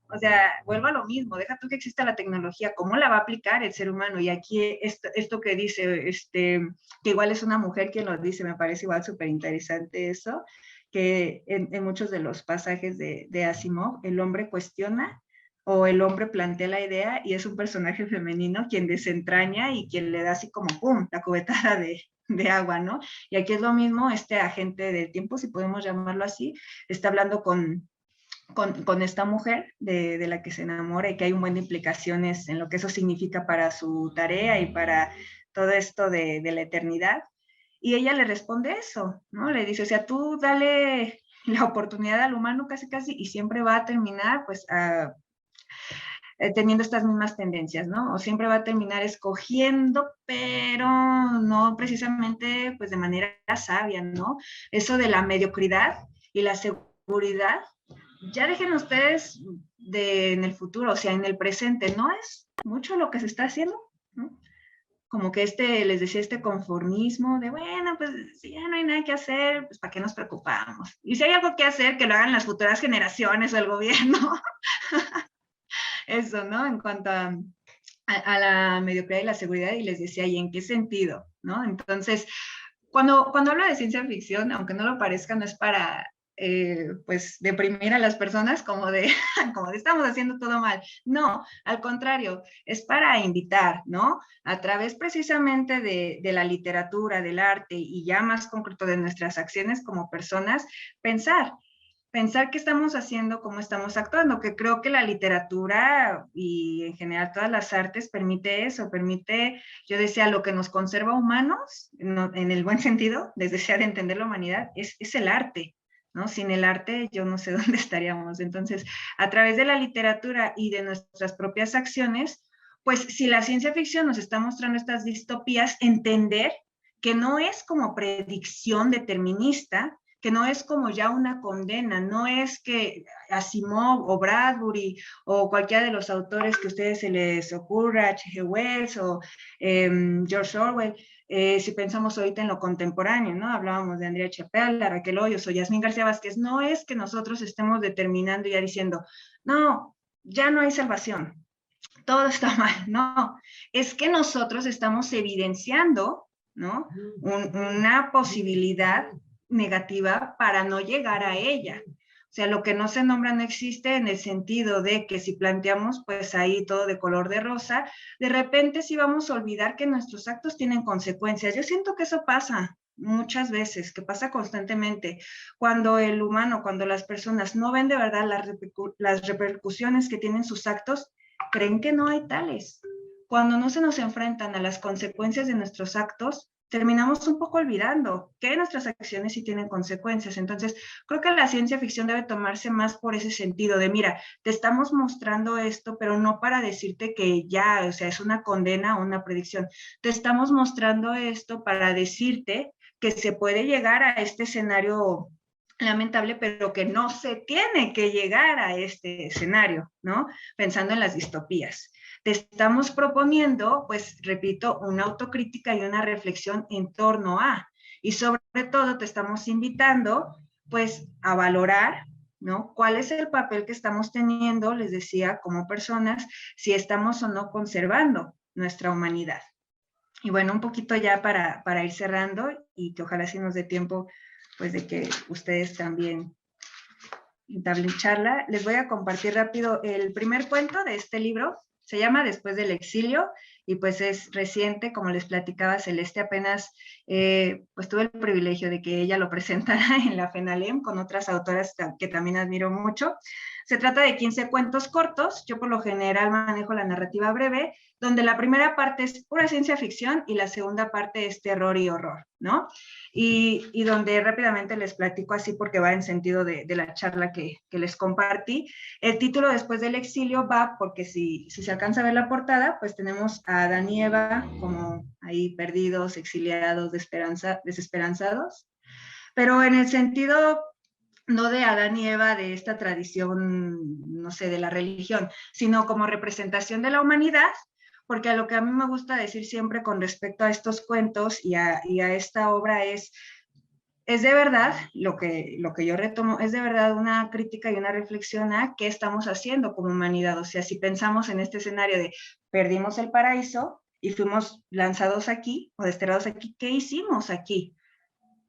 O sea, vuelvo a lo mismo, deja tú que exista la tecnología, ¿cómo la va a aplicar el ser humano? Y aquí esto que dice, que igual es una mujer quien lo dice, me parece igual súper interesante eso, que en muchos de los pasajes de Asimov, el hombre cuestiona o el hombre plantea la idea y es un personaje femenino quien desentraña y quien le da así como, ¡pum!, la cubetada de agua, ¿no? Y aquí es lo mismo, este agente del tiempo, si podemos llamarlo así, está hablando con esta mujer de la que se enamora y que hay un buen de implicaciones en lo que eso significa para su tarea y para todo esto de la eternidad. Y ella le responde eso, ¿no? Le dice, o sea, tú dale la oportunidad al humano casi casi y siempre va a terminar pues teniendo estas mismas tendencias, ¿no? O siempre va a terminar escogiendo, pero no precisamente pues de manera sabia, ¿no? Eso de la mediocridad y la seguridad ya dejen ustedes en el futuro, o sea, en el presente, no es mucho lo que se está haciendo, ¿no? Como que les decía, este conformismo de, bueno, pues si ya no hay nada que hacer, pues ¿para qué nos preocupamos? Y si hay algo que hacer, que lo hagan las futuras generaciones o el gobierno. Eso, ¿no? En cuanto a la mediocridad y la seguridad, y les decía, ¿y en qué sentido? ¿No? Entonces, cuando hablo de ciencia ficción, aunque no lo parezca, no es para pues deprimir a las personas como de, como de estamos haciendo todo mal. No, al contrario, es para invitar, ¿no? A través precisamente de la literatura, del arte y ya más concreto de nuestras acciones como personas, pensar qué estamos haciendo, cómo estamos actuando, que creo que la literatura y en general todas las artes permite eso, permite, yo decía, lo que nos conserva humanos, en el buen sentido, desde sea de entender la humanidad, es el arte, ¿no? Sin el arte yo no sé dónde estaríamos. Entonces, a través de la literatura y de nuestras propias acciones, pues si la ciencia ficción nos está mostrando estas distopías, entender que no es como predicción determinista, que no es como ya una condena, no es que Asimov o Bradbury o cualquiera de los autores que a ustedes se les ocurra, H.G. Wells o George Orwell, si pensamos ahorita en lo contemporáneo, ¿no? Hablábamos de Andrea Chappell, Raquel Hoyos o Yasmín García Vázquez, no es que nosotros estemos determinando ya diciendo, no, ya no hay salvación, todo está mal, no, es que nosotros estamos evidenciando, ¿no? Una posibilidad negativa para no llegar a ella. O sea, lo que no se nombra no existe en el sentido de que si planteamos pues ahí todo de color de rosa, de repente sí vamos a olvidar que nuestros actos tienen consecuencias. Yo siento que eso pasa muchas veces, que pasa constantemente, cuando el humano, cuando las personas no ven de verdad las repercusiones que tienen sus actos, creen que no hay tales. Cuando no se nos enfrentan a las consecuencias de nuestros actos, terminamos un poco olvidando que nuestras acciones sí tienen consecuencias. Entonces, creo que la ciencia ficción debe tomarse más por ese sentido de, mira, te estamos mostrando esto, pero no para decirte que ya, o sea, es una condena o una predicción. Te estamos mostrando esto para decirte que se puede llegar a este escenario lamentable, pero que no se tiene que llegar a este escenario, ¿no? Pensando en las distopías. Te estamos proponiendo, pues, repito, una autocrítica y una reflexión en torno a, y sobre todo te estamos invitando, pues, a valorar, ¿no? ¿Cuál es el papel que estamos teniendo, les decía, como personas, si estamos o no conservando nuestra humanidad? Y bueno, un poquito ya para ir cerrando y que ojalá sí nos dé tiempo, pues de que ustedes también entablen charla, les voy a compartir rápido el primer cuento de este libro. Se llama Después del exilio y pues es reciente, como les platicaba Celeste, apenas pues tuve el privilegio de que ella lo presentara en la FENALEM con otras autoras que también admiro mucho. Se trata de 15 cuentos cortos, yo por lo general manejo la narrativa breve, donde la primera parte es pura ciencia ficción y la segunda parte es terror y horror, ¿no? Y donde rápidamente les platico así porque va en sentido de la charla que les compartí. El título Después del exilio va porque si se alcanza a ver la portada, pues tenemos a Adán y Eva como ahí perdidos, exiliados, desesperanzados, pero en el sentido no de Adán y Eva de esta tradición, no sé, de la religión, sino como representación de la humanidad, porque a lo que a mí me gusta decir siempre con respecto a estos cuentos y a esta obra es de verdad, lo que yo retomo, es de verdad una crítica y una reflexión a qué estamos haciendo como humanidad. O sea, si pensamos en este escenario de perdimos el paraíso y fuimos lanzados aquí o desterrados aquí, ¿qué hicimos aquí?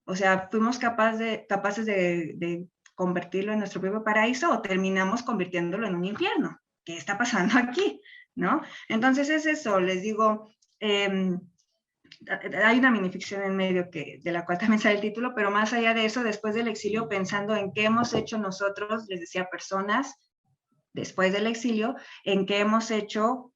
O sea, ¿fuimos capaces de convertirlo en nuestro propio paraíso o terminamos convirtiéndolo en un infierno? ¿Qué está pasando aquí? ¿No? Entonces es eso, les digo, hay una minificción en medio de la cual también sale el título, pero más allá de eso, después del exilio, pensando en qué hemos hecho nosotros, les decía, personas, después del exilio, en qué hemos hecho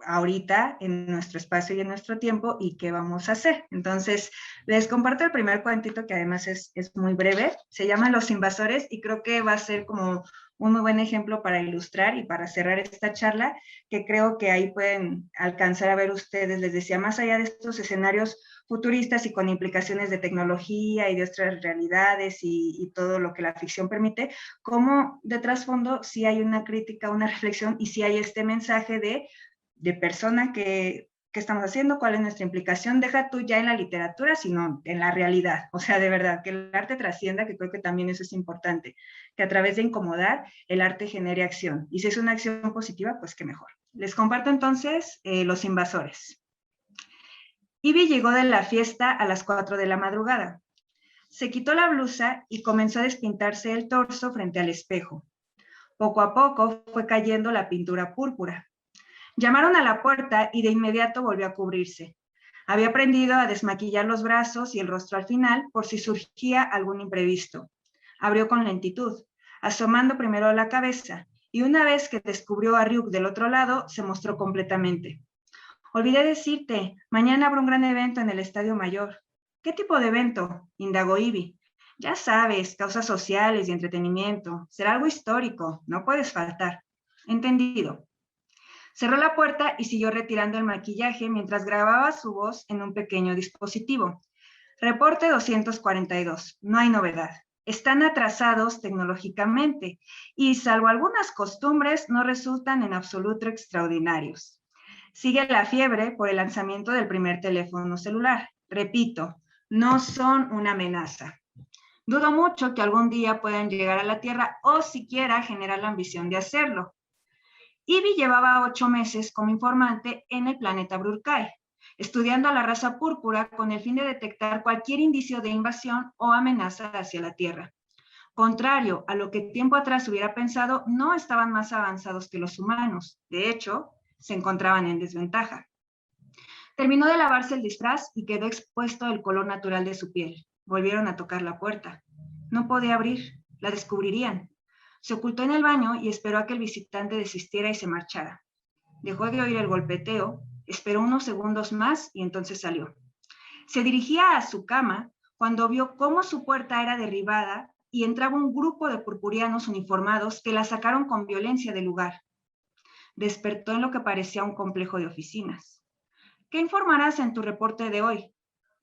ahorita en nuestro espacio y en nuestro tiempo y qué vamos a hacer. Entonces, les comparto el primer cuentito que además es muy breve, se llama Los Invasores y creo que va a ser como un muy buen ejemplo para ilustrar y para cerrar esta charla, que creo que ahí pueden alcanzar a ver ustedes, les decía, más allá de estos escenarios futuristas y con implicaciones de tecnología y de otras realidades y todo lo que la ficción permite, como de trasfondo sí hay una crítica, una reflexión y sí hay este mensaje de persona que estamos haciendo, cuál es nuestra implicación, deja tú ya en la literatura, sino en la realidad. O sea, de verdad, que el arte trascienda, que creo que también eso es importante, que a través de incomodar, el arte genere acción. Y si es una acción positiva, pues qué mejor. Les comparto entonces Los Invasores. Ivy llegó de la fiesta a las 4 de la madrugada. Se quitó la blusa y comenzó a despintarse el torso frente al espejo. Poco a poco fue cayendo la pintura púrpura. Llamaron a la puerta y de inmediato volvió a cubrirse. Había aprendido a desmaquillar los brazos y el rostro al final por si surgía algún imprevisto. Abrió con lentitud, asomando primero la cabeza, y una vez que descubrió a Ryuk del otro lado, se mostró completamente. Olvidé decirte, mañana habrá un gran evento en el Estadio Mayor. ¿Qué tipo de evento? Indagó Ivy. Ya sabes, causas sociales y entretenimiento. Será algo histórico, no puedes faltar. Entendido. Cerró la puerta y siguió retirando el maquillaje mientras grababa su voz en un pequeño dispositivo. Reporte 242. No hay novedad. Están atrasados tecnológicamente y, salvo algunas costumbres, no resultan en absoluto extraordinarios. Sigue la fiebre por el lanzamiento del primer teléfono celular. Repito, no son una amenaza. Dudo mucho que algún día puedan llegar a la Tierra o siquiera generar la ambición de hacerlo. Ivy llevaba 8 meses como informante en el planeta Brurkai, estudiando a la raza púrpura con el fin de detectar cualquier indicio de invasión o amenaza hacia la Tierra. Contrario a lo que tiempo atrás hubiera pensado, no estaban más avanzados que los humanos. De hecho, se encontraban en desventaja. Terminó de lavarse el disfraz y quedó expuesto el color natural de su piel. Volvieron a tocar la puerta. No podía abrir, la descubrirían. Se ocultó en el baño y esperó a que el visitante desistiera y se marchara. Dejó de oír el golpeteo, esperó unos segundos más y entonces salió. Se dirigía a su cama cuando vio cómo su puerta era derribada y entraba un grupo de purpurianos uniformados que la sacaron con violencia del lugar. Despertó en lo que parecía un complejo de oficinas. ¿Qué informarás en tu reporte de hoy?,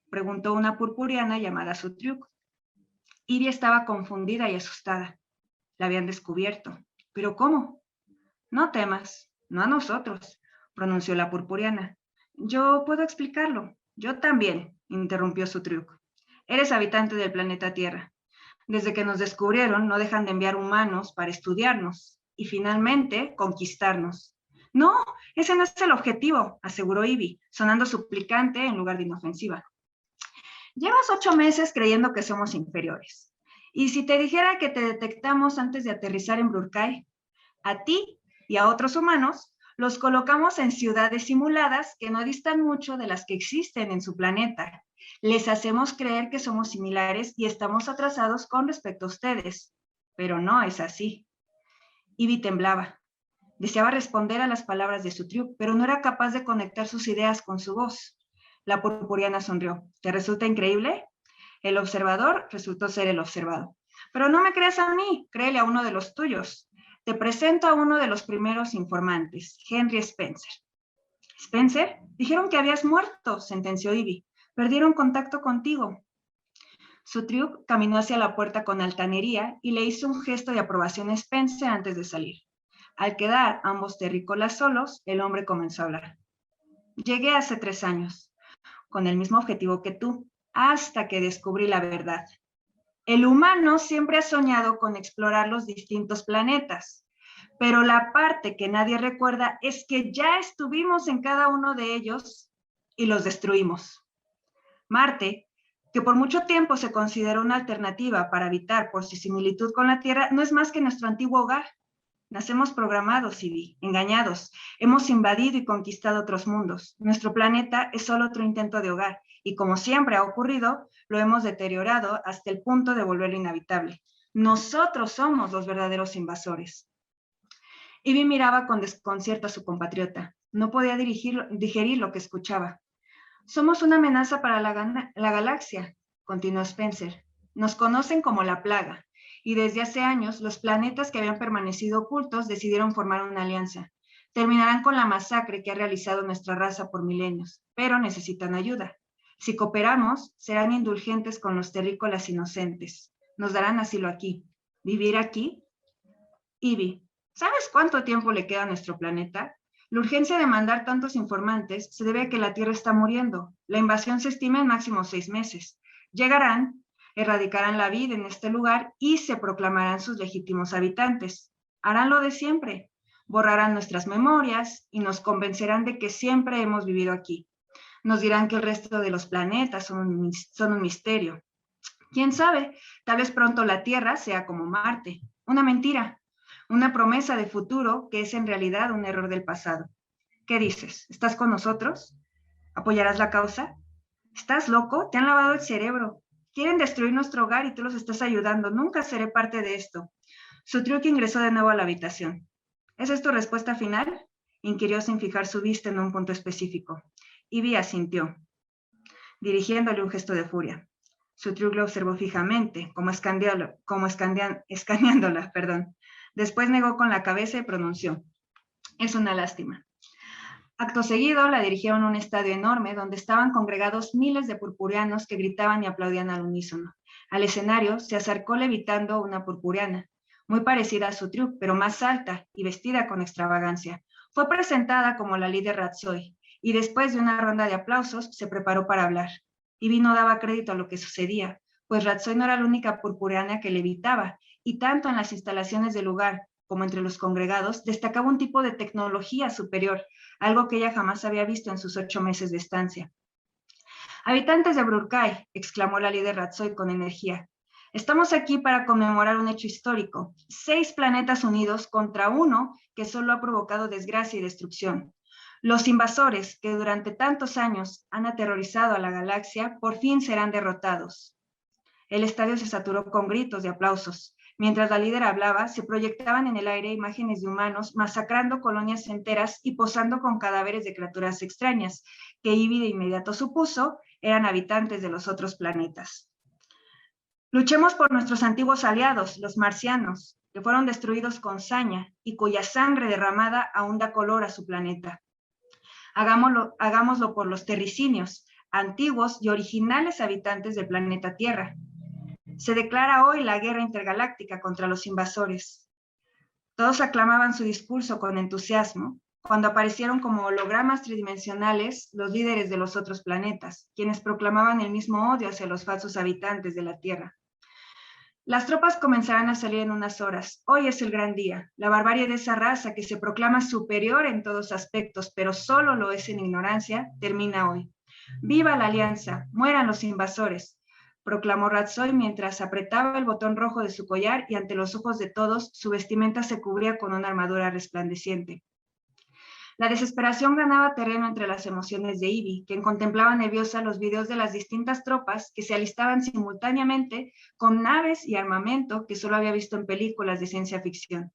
preguntó una purpuriana llamada Sutriuk. Ivy estaba confundida y asustada. La habían descubierto. ¿Pero cómo? No temas, no a nosotros, pronunció la purpuriana. Yo puedo explicarlo. Yo también, interrumpió Sutriuk. Eres habitante del planeta Tierra. Desde que nos descubrieron, no dejan de enviar humanos para estudiarnos y finalmente conquistarnos. No, ese no es el objetivo, aseguró Ivy, sonando suplicante en lugar de inofensiva. Llevas 8 meses creyendo que somos inferiores. Y si te dijera que te detectamos antes de aterrizar en Brurkai, a ti y a otros humanos, los colocamos en ciudades simuladas que no distan mucho de las que existen en su planeta. Les hacemos creer que somos similares y estamos atrasados con respecto a ustedes. Pero no es así. Ivy temblaba. Deseaba responder a las palabras de Sutriuk, pero no era capaz de conectar sus ideas con su voz. La purpuriana sonrió. ¿Te resulta increíble? El observador resultó ser el observado. Pero no me creas a mí, créele a uno de los tuyos. Te presento a uno de los primeros informantes, Henry Spencer. ¿Spencer? Dijeron que habías muerto, sentenció Ivy. Perdieron contacto contigo. Sutriuk caminó hacia la puerta con altanería y le hizo un gesto de aprobación a Spencer antes de salir. Al quedar ambos terrícolas solos, el hombre comenzó a hablar. Llegué hace 3 años, con el mismo objetivo que tú, hasta que descubrí la verdad. El humano siempre ha soñado con explorar los distintos planetas, pero la parte que nadie recuerda es que ya estuvimos en cada uno de ellos y los destruimos. Marte, que por mucho tiempo se consideró una alternativa para habitar por su similitud con la Tierra, no es más que nuestro antiguo hogar. Nacemos programados, Ivy, engañados. Hemos invadido y conquistado otros mundos. Nuestro planeta es solo otro intento de hogar, y como siempre ha ocurrido, lo hemos deteriorado hasta el punto de volverlo inhabitable. Nosotros somos los verdaderos invasores. Ivy miraba con desconcierto a su compatriota. No podía digerir lo que escuchaba. Somos una amenaza para la galaxia, continuó Spencer. Nos conocen como la plaga, y desde hace años los planetas que habían permanecido ocultos decidieron formar una alianza. Terminarán con la masacre que ha realizado nuestra raza por milenios, pero necesitan ayuda. Si cooperamos, serán indulgentes con los terrícolas inocentes. Nos darán asilo aquí. ¿Vivir aquí? Ivy, ¿sabes cuánto tiempo le queda a nuestro planeta? La urgencia de mandar tantos informantes se debe a que la Tierra está muriendo. La invasión se estima en máximo 6 meses. Llegarán, erradicarán la vida en este lugar y se proclamarán sus legítimos habitantes. Harán lo de siempre. Borrarán nuestras memorias y nos convencerán de que siempre hemos vivido aquí. Nos dirán que el resto de los planetas son un misterio. ¿Quién sabe? Tal vez pronto la Tierra sea como Marte. Una mentira. Una promesa de futuro que es en realidad un error del pasado. ¿Qué dices? ¿Estás con nosotros? ¿Apoyarás la causa? ¿Estás loco? Te han lavado el cerebro. Quieren destruir nuestro hogar y tú los estás ayudando. Nunca seré parte de esto. Sutriuk ingresó de nuevo a la habitación. ¿Esa es tu respuesta final? Inquirió sin fijar su vista en un punto específico. Ivy asintió, dirigiéndole un gesto de furia. Sutriuk lo observó fijamente, como escaneándola. Después negó con la cabeza y pronunció: es una lástima. Acto seguido, la dirigieron a un estadio enorme donde estaban congregados miles de purpurianos que gritaban y aplaudían al unísono. Al escenario se acercó levitando una purpuriana, muy parecida a Sutriuk, pero más alta y vestida con extravagancia. Fue presentada como la líder Ratsoi, y después de una ronda de aplausos se preparó para hablar. Ivy no daba crédito a lo que sucedía, pues Ratsoi no era la única purpuriana que levitaba, y tanto en las instalaciones del lugar como entre los congregados destacaba un tipo de tecnología superior, algo que ella jamás había visto en sus 8 meses de estancia. Habitantes de Brurkai, exclamó la líder Ratsoi con energía, estamos aquí para conmemorar un hecho histórico: 6 planetas unidos contra uno que solo ha provocado desgracia y destrucción. Los invasores, que durante tantos años han aterrorizado a la galaxia, por fin serán derrotados. El estadio se saturó con gritos de aplausos. Mientras la líder hablaba, se proyectaban en el aire imágenes de humanos masacrando colonias enteras y posando con cadáveres de criaturas extrañas, que Ivy de inmediato supuso eran habitantes de los otros planetas. Luchemos por nuestros antiguos aliados, los marcianos, que fueron destruidos con saña y cuya sangre derramada aún da color a su planeta. Hagámoslo por los terricinios, antiguos y originales habitantes del planeta Tierra. Se declara hoy la guerra intergaláctica contra los invasores. Todos aclamaban su discurso con entusiasmo cuando aparecieron como hologramas tridimensionales los líderes de los otros planetas, quienes proclamaban el mismo odio hacia los falsos habitantes de la Tierra. Las tropas comenzarán a salir en unas horas. Hoy es el gran día. La barbarie de esa raza que se proclama superior en todos aspectos, pero solo lo es en ignorancia, termina hoy. ¡Viva la alianza! ¡Mueran los invasores!, proclamó Ratsoy mientras apretaba el botón rojo de su collar y ante los ojos de todos su vestimenta se cubría con una armadura resplandeciente. La desesperación ganaba terreno entre las emociones de Ivy, quien contemplaba nerviosa los videos de las distintas tropas que se alistaban simultáneamente con naves y armamento que solo había visto en películas de ciencia ficción.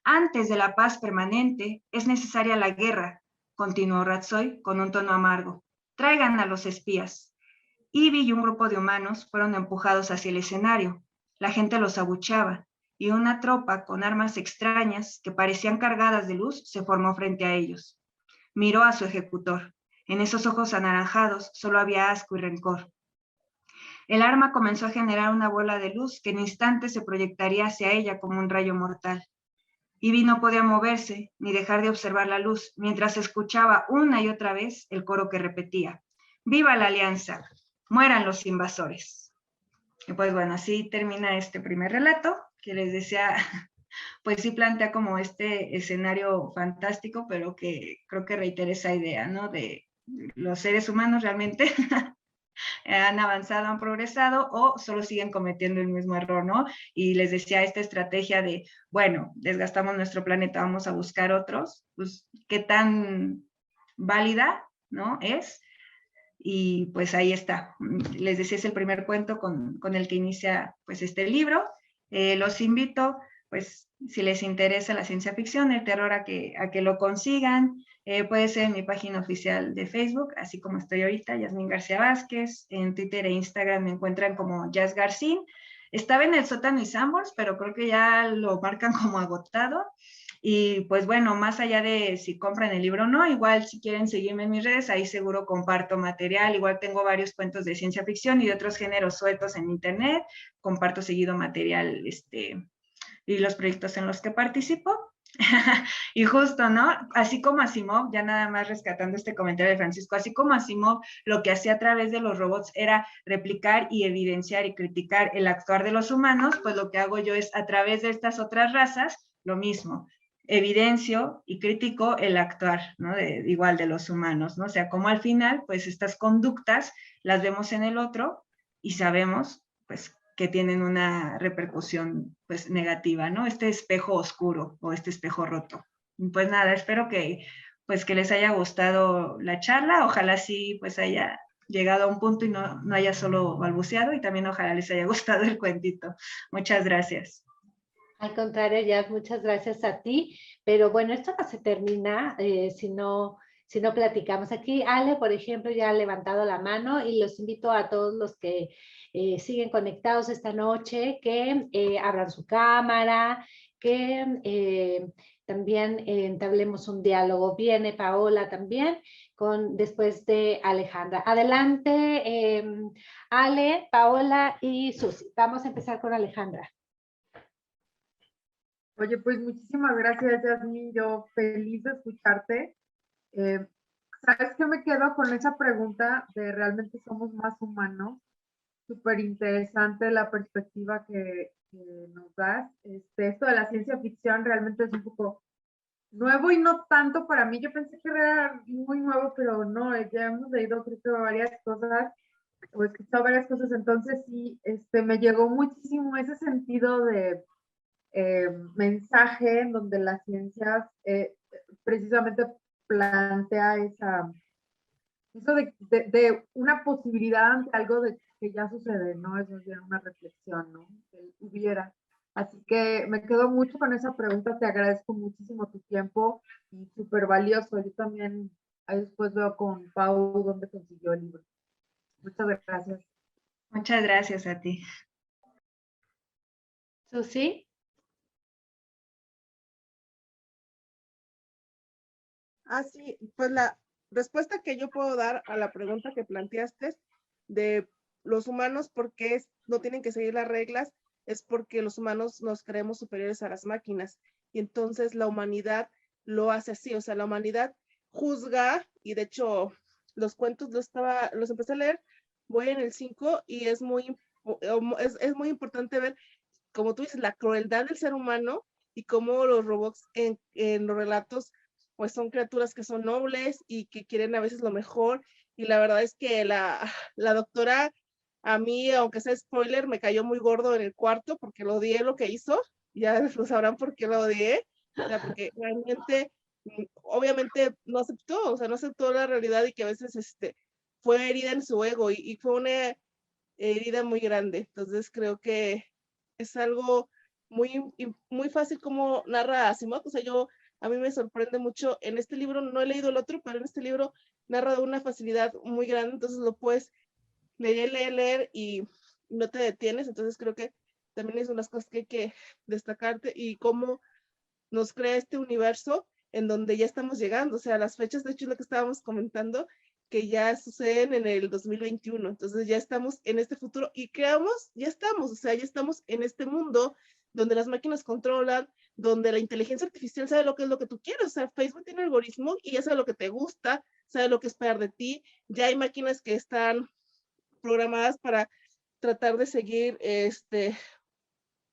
Antes de la paz permanente, es necesaria la guerra, continuó Ratsoy con un tono amargo. Traigan a los espías. Ivy y un grupo de humanos fueron empujados hacia el escenario. La gente los abucheaba y una tropa con armas extrañas que parecían cargadas de luz se formó frente a ellos. Miró a su ejecutor. En esos ojos anaranjados solo había asco y rencor. El arma comenzó a generar una bola de luz que en instantes se proyectaría hacia ella como un rayo mortal. Ivy no podía moverse ni dejar de observar la luz mientras escuchaba una y otra vez el coro que repetía: ¡Viva la alianza! ¡Mueran los invasores! Y pues bueno, así termina este primer relato, que les decía, pues sí plantea como este escenario fantástico, pero que creo que reitera esa idea, ¿no? De los seres humanos realmente han avanzado, han progresado o solo siguen cometiendo el mismo error, ¿no? Y les decía esta estrategia de, bueno, desgastamos nuestro planeta, vamos a buscar otros, pues qué tan válida, ¿no? Es. Y pues ahí está. Les decía, es el primer cuento con el que inicia pues este libro. Los invito, pues si les interesa la ciencia ficción, el terror, a que lo consigan. Puede ser en mi página oficial de Facebook, así como estoy ahorita, Yasmín García Vázquez. En Twitter e Instagram me encuentran como Jazz Garcín. Estaba en el Sótano y Sanborns, pero creo que ya lo marcan como agotado. Y pues bueno, más allá de si compran el libro o no, igual si quieren seguirme en mis redes, ahí seguro comparto material. Igual tengo varios cuentos de ciencia ficción y de otros géneros sueltos en internet. Comparto seguido material y los proyectos en los que participo. Y justo, ¿no? Así como Asimov, ya nada más rescatando este comentario de Francisco, así como Asimov lo que hacía a través de los robots era replicar y evidenciar y criticar el actuar de los humanos, pues lo que hago yo es a través de estas otras razas, lo mismo, evidencio y critico el actuar, ¿no? Igual de los humanos, ¿no? O sea, como al final, pues estas conductas las vemos en el otro y sabemos, pues, que tienen una repercusión, pues, negativa, ¿no? Este espejo oscuro o este espejo roto. Pues nada, espero pues, que les haya gustado la charla. Ojalá sí, pues, haya llegado a un punto y no haya solo balbuceado, y también ojalá les haya gustado el cuentito. Muchas gracias. Al contrario, Jazz, muchas gracias a ti. Pero bueno, esto no se termina si no platicamos. Aquí Ale, por ejemplo, ya ha levantado la mano y los invito a todos los que siguen conectados esta noche que abran su cámara, que también entablemos un diálogo. Viene Paola también después de Alejandra. Adelante, Ale, Paola y Susi. Vamos a empezar con Alejandra. Oye, pues muchísimas gracias, Yasmín. Yo feliz de escucharte. ¿Sabes qué? Me quedo con esa pregunta de ¿realmente somos más humanos? Súper interesante la perspectiva que nos das. Esto de la ciencia ficción realmente es un poco nuevo y no tanto para mí. Yo pensé que era muy nuevo, pero no, ya hemos leído creo que varias cosas o escuchado varias cosas. Entonces sí, me llegó muchísimo ese sentido de mensaje en donde la ciencia precisamente plantea eso de una posibilidad ante algo de que ya sucede, ¿no? Es una reflexión, ¿no? Que hubiera. Así que me quedo mucho con esa pregunta, te agradezco muchísimo tu tiempo y súper valioso. Yo también ahí después veo con Pau dónde consiguió el libro. Muchas gracias. Muchas gracias a ti. Susi. Sí, pues la respuesta que yo puedo dar a la pregunta que planteaste de los humanos, ¿por qué no tienen que seguir las reglas? Es porque los humanos nos creemos superiores a las máquinas y entonces la humanidad lo hace así, o sea, la humanidad juzga y de hecho los cuentos los empecé a leer, voy en el 5 y es muy importante ver como tú dices, la crueldad del ser humano y cómo los robots en los relatos pues son criaturas que son nobles y que quieren a veces lo mejor. Y la verdad es que la doctora, a mí, aunque sea spoiler, me cayó muy gordo en el cuarto porque lo odié lo que hizo. Ya lo sabrán por qué lo odié. O sea, porque realmente, obviamente no aceptó, o sea, no aceptó la realidad y que a veces fue herida en su ego y fue una herida muy grande. Entonces creo que es algo muy fácil como narra Asimov. O sea, a mí me sorprende mucho. En este libro, no he leído el otro, pero en este libro narra de una facilidad muy grande, entonces lo puedes leer y no te detienes. Entonces creo que también es una de las cosas que hay que destacarte y cómo nos crea este universo en donde ya estamos llegando. O sea, las fechas, de hecho, es lo que estábamos comentando, que ya suceden en el 2021. Entonces ya estamos en este futuro y creamos, ya estamos, o sea, ya estamos en este mundo donde las máquinas controlan, donde la inteligencia artificial sabe lo que es lo que tú quieres. O sea, Facebook tiene algoritmo y ya sabe lo que te gusta, sabe lo que esperar de ti. Ya hay máquinas que están programadas para tratar de seguir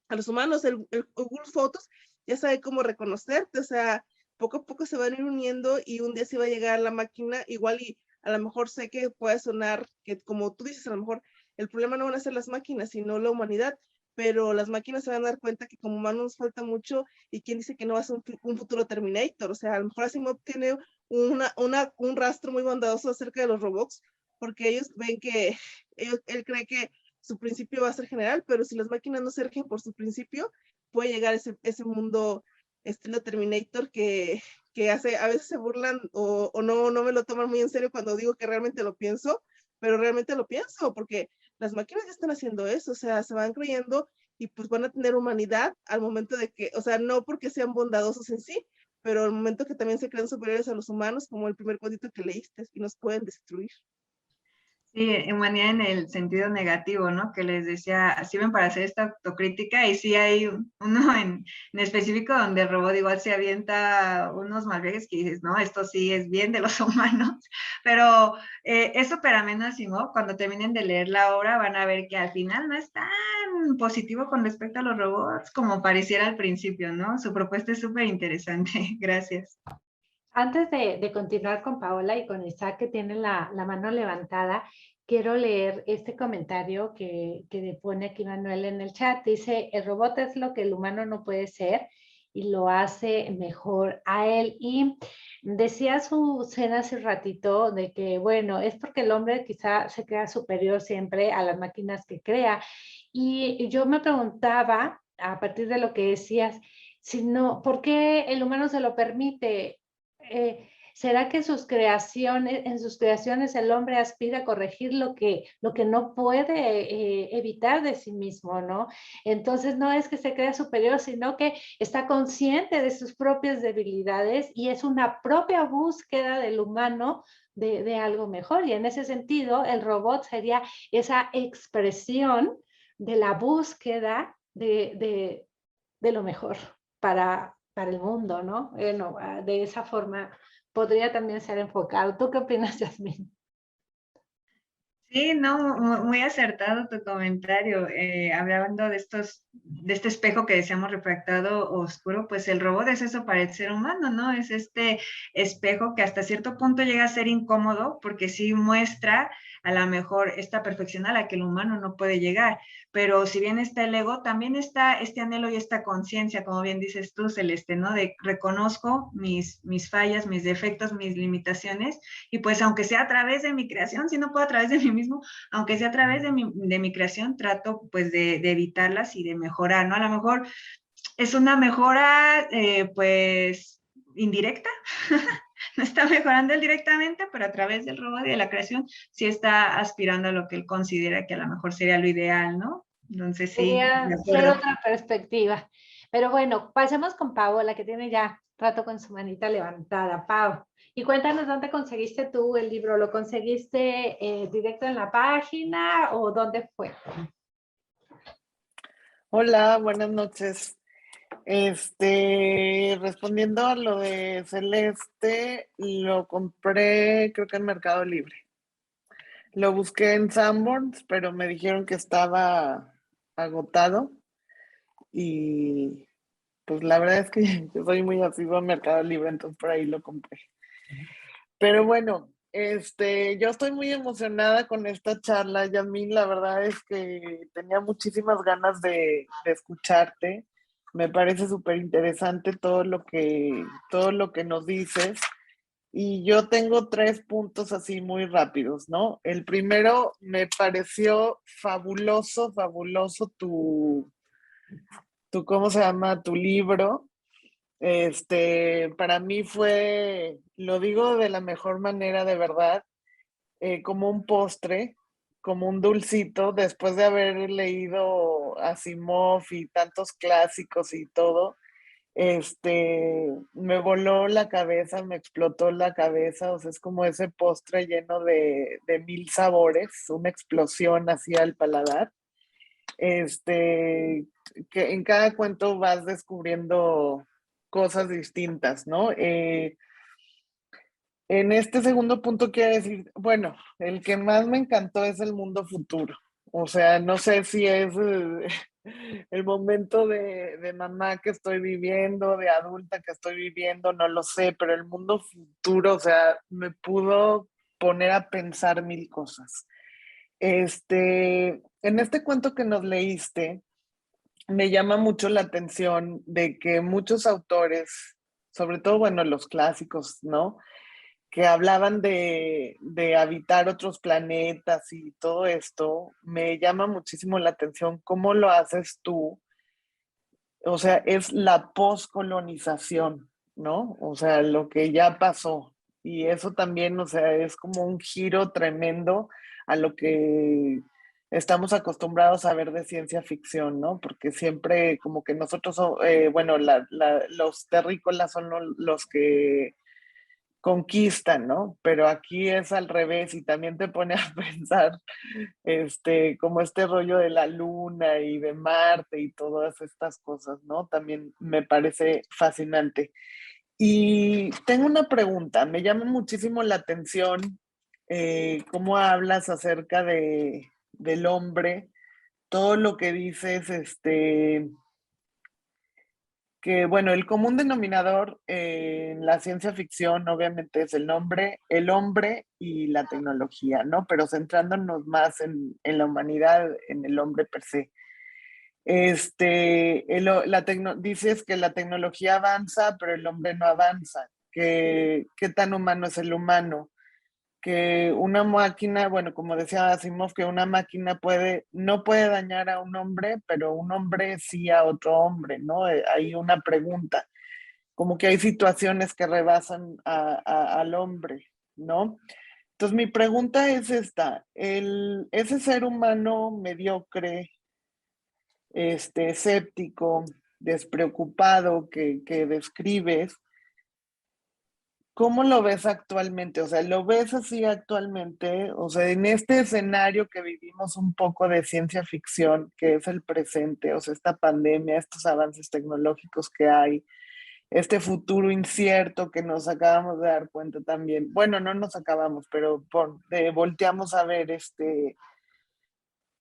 a los humanos. El Google Fotos ya sabe cómo reconocerte, o sea, poco a poco se van a ir uniendo y un día se va a llegar a la máquina igual y a lo mejor sé que puede sonar que como tú dices, a lo mejor el problema no van a ser las máquinas, sino la humanidad, pero las máquinas se van a dar cuenta que como humanos nos falta mucho y quién dice que no va a ser un futuro Terminator. O sea, a lo mejor Asimov tiene un rastro muy bondadoso acerca de los robots, porque ellos ven que él cree que su principio va a ser general, pero si las máquinas no se rigen por su principio, puede llegar ese mundo estilo Terminator que a veces se burlan o no me lo toman muy en serio cuando digo que realmente lo pienso, pero realmente lo pienso, porque las máquinas ya están haciendo eso, o sea, se van creyendo y pues van a tener humanidad al momento de que, o sea, no porque sean bondadosos en sí, pero al momento que también se crean superiores a los humanos, como el primer cuentito que leíste, y nos pueden destruir. Sí, humanidad en el sentido negativo, ¿no? Que les decía, sirven para hacer esta autocrítica y sí hay uno en específico donde el robot igual se avienta unos malviajes que dices, no, esto sí es bien de los humanos, pero es súper ameno Asimov. Cuando terminen de leer la obra van a ver que al final no es tan positivo con respecto a los robots como pareciera al principio, ¿no? Su propuesta es súper interesante. Gracias. Antes de continuar con Paola y con Isaac, que tiene la mano levantada, quiero leer este comentario que pone aquí Manuel en el chat. Dice, el robot es lo que el humano no puede ser y lo hace mejor a él. Y decía Susana hace ratito de que, bueno, es porque el hombre quizá se crea superior siempre a las máquinas que crea. Y yo me preguntaba, a partir de lo que decías, si no, ¿por qué el humano se lo permite? ¿Será que en sus creaciones el hombre aspira a corregir lo que no puede evitar de sí mismo, ¿no? Entonces no es que se crea superior, sino que está consciente de sus propias debilidades y es una propia búsqueda del humano de algo mejor. Y en ese sentido, el robot sería esa expresión de la búsqueda de lo mejor para el mundo, ¿no? Bueno, de esa forma podría también ser enfocado. ¿Tú qué opinas, Yasmín? Sí, no, muy acertado tu comentario. Hablando de este espejo que decíamos refractado oscuro, pues el robot es eso para el ser humano, ¿no? Es este espejo que hasta cierto punto llega a ser incómodo porque sí muestra a lo mejor esta perfección a la que el humano no puede llegar. Pero si bien está el ego, también está este anhelo y esta conciencia, como bien dices tú, Celeste, ¿no? De reconozco mis fallas, mis defectos, mis limitaciones, y pues aunque sea a través de mi creación, si no puedo a través de mí mismo, aunque sea a través de mi creación, trato pues de evitarlas y de mejorar, ¿no? A lo mejor es una mejora pues indirecta, no está mejorando él directamente, pero a través del robot y de la creación sí está aspirando a lo que él considera que a lo mejor sería lo ideal, ¿no? Entonces sí, de Podría ser acuerdo. otra perspectiva. Pero bueno, pasemos con Paola, que tiene ya rato con su manita levantada. Pau, y cuéntanos dónde conseguiste tú el libro. ¿Lo conseguiste directo en la página o dónde fue? Hola, buenas noches. Respondiendo a lo de Celeste, lo compré creo que en Mercado Libre. Lo busqué en Sanborns, pero me dijeron que estaba agotado y pues la verdad es que yo soy muy asidua a Mercado Libre, entonces por ahí lo compré. Pero bueno, yo estoy muy emocionada con esta charla, Yasmín. La verdad es que tenía muchísimas ganas de escucharte. Me parece súper interesante todo lo que nos dices. Y yo tengo 3 puntos así muy rápidos, ¿no? El primero, me pareció fabuloso, fabuloso ¿cómo se llama? Tu libro. Para mí fue, lo digo de la mejor manera, de verdad, como un postre, como un dulcito, después de haber leído Asimov y tantos clásicos y todo, me voló la cabeza, me explotó la cabeza, o sea, es como ese postre lleno de mil sabores, una explosión así al paladar. Que en cada cuento vas descubriendo cosas distintas, ¿no? En este segundo punto quiero decir, bueno, el que más me encantó es el mundo futuro. O sea, no sé si es el momento de mamá que estoy viviendo, de adulta que estoy viviendo, no lo sé, pero el mundo futuro, o sea, me pudo poner a pensar mil cosas. En este cuento que nos leíste, me llama mucho la atención de que muchos autores, sobre todo, bueno, los clásicos, ¿no? Que hablaban de habitar otros planetas y todo esto, me llama muchísimo la atención cómo lo haces tú. O sea, es la poscolonización, ¿no? O sea, lo que ya pasó. Y eso también, o sea, es como un giro tremendo a lo que estamos acostumbrados a ver de ciencia ficción, ¿no? Porque siempre como que nosotros, bueno, los terrícolas son los que conquistan, ¿no? Pero aquí es al revés y también te pone a pensar, como este rollo de la luna y de Marte y todas estas cosas, ¿no? También me parece fascinante. Y tengo una pregunta, me llama muchísimo la atención cómo hablas acerca del hombre, todo lo que dices, que bueno, el común denominador en la ciencia ficción obviamente es el hombre y la tecnología, ¿no? Pero centrándonos más en la humanidad, en el hombre per se. Dices que la tecnología avanza, pero el hombre no avanza. ¿Qué tan humano es el humano? Que una máquina, bueno, como decía Asimov, que una máquina no puede dañar a un hombre, pero un hombre sí a otro hombre, ¿no? Hay una pregunta, como que hay situaciones que rebasan al hombre, ¿no? Entonces mi pregunta es esta, ese ser humano mediocre, escéptico, despreocupado que describes, ¿cómo lo ves actualmente? O sea, ¿lo ves así actualmente? O sea, en este escenario que vivimos un poco de ciencia ficción, que es el presente, o sea, esta pandemia, estos avances tecnológicos que hay, este futuro incierto que nos acabamos de dar cuenta también. Bueno, no nos acabamos, pero volteamos a ver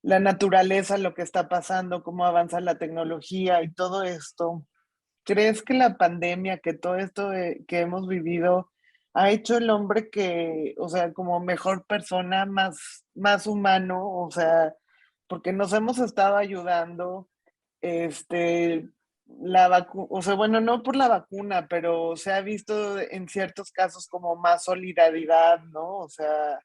la naturaleza, lo que está pasando, cómo avanza la tecnología y todo esto. ¿Crees que la pandemia, que todo esto que hemos vivido, ha hecho el hombre que, o sea, como mejor persona, más humano? O sea, porque nos hemos estado ayudando, o sea, bueno, no por la vacuna, pero se ha visto en ciertos casos como más solidaridad, ¿no? O sea,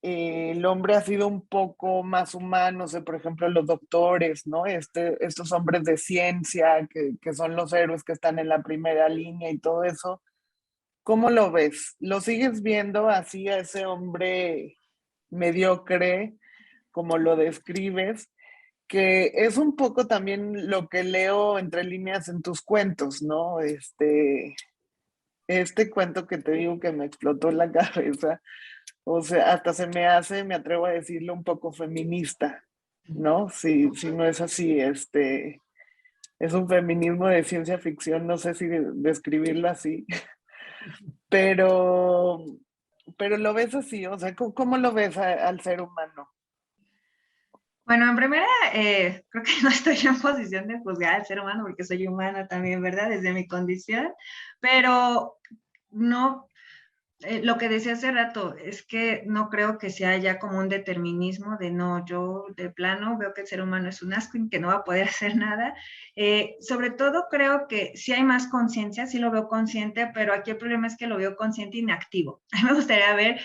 el hombre ha sido un poco más humano, o sea, por ejemplo, los doctores, ¿no? Estos hombres de ciencia que son los héroes que están en la primera línea y todo eso. ¿Cómo lo ves? ¿Lo sigues viendo así a ese hombre mediocre, como lo describes? Que es un poco también lo que leo entre líneas en tus cuentos, ¿no? Este cuento que te digo que me explotó la cabeza, o sea, hasta me atrevo a decirlo, un poco feminista, ¿no? Si no es así, es un feminismo de ciencia ficción, no sé si describirlo así, pero, pero lo ves así, o sea, ¿cómo lo ves al ser humano? Bueno, en primera, creo que no estoy en posición de juzgar al ser humano porque soy humana también, ¿verdad? Desde mi condición, pero no, lo que decía hace rato es que no creo que sea ya como un determinismo de no, yo de plano veo que el ser humano es un asco y que no va a poder hacer nada. Sobre todo creo que sí hay más conciencia, sí lo veo consciente, pero aquí el problema es que lo veo consciente inactivo. A mí me gustaría ver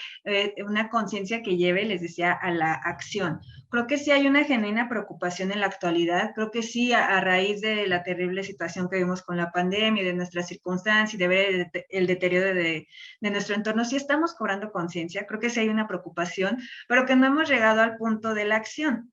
una conciencia que lleve, les decía, a la acción. Creo que sí hay una genuina preocupación en la actualidad, creo que sí a raíz de la terrible situación que vimos con la pandemia y de nuestras circunstancias y de ver el deterioro de nuestro entorno, sí estamos cobrando conciencia, creo que sí hay una preocupación, pero que no hemos llegado al punto de la acción.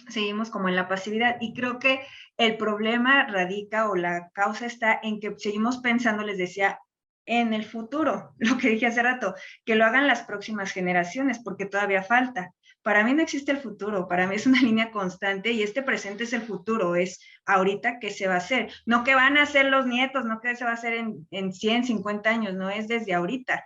Seguimos como en la pasividad y creo que el problema radica o la causa está en que seguimos pensando, les decía, en el futuro, lo que dije hace rato, que lo hagan las próximas generaciones, porque todavía falta. Para mí no existe el futuro, para mí es una línea constante y este presente es el futuro, es ahorita qué se va a hacer, no que van a hacer los nietos, no que se va a hacer en 100, 50 años, no es desde ahorita,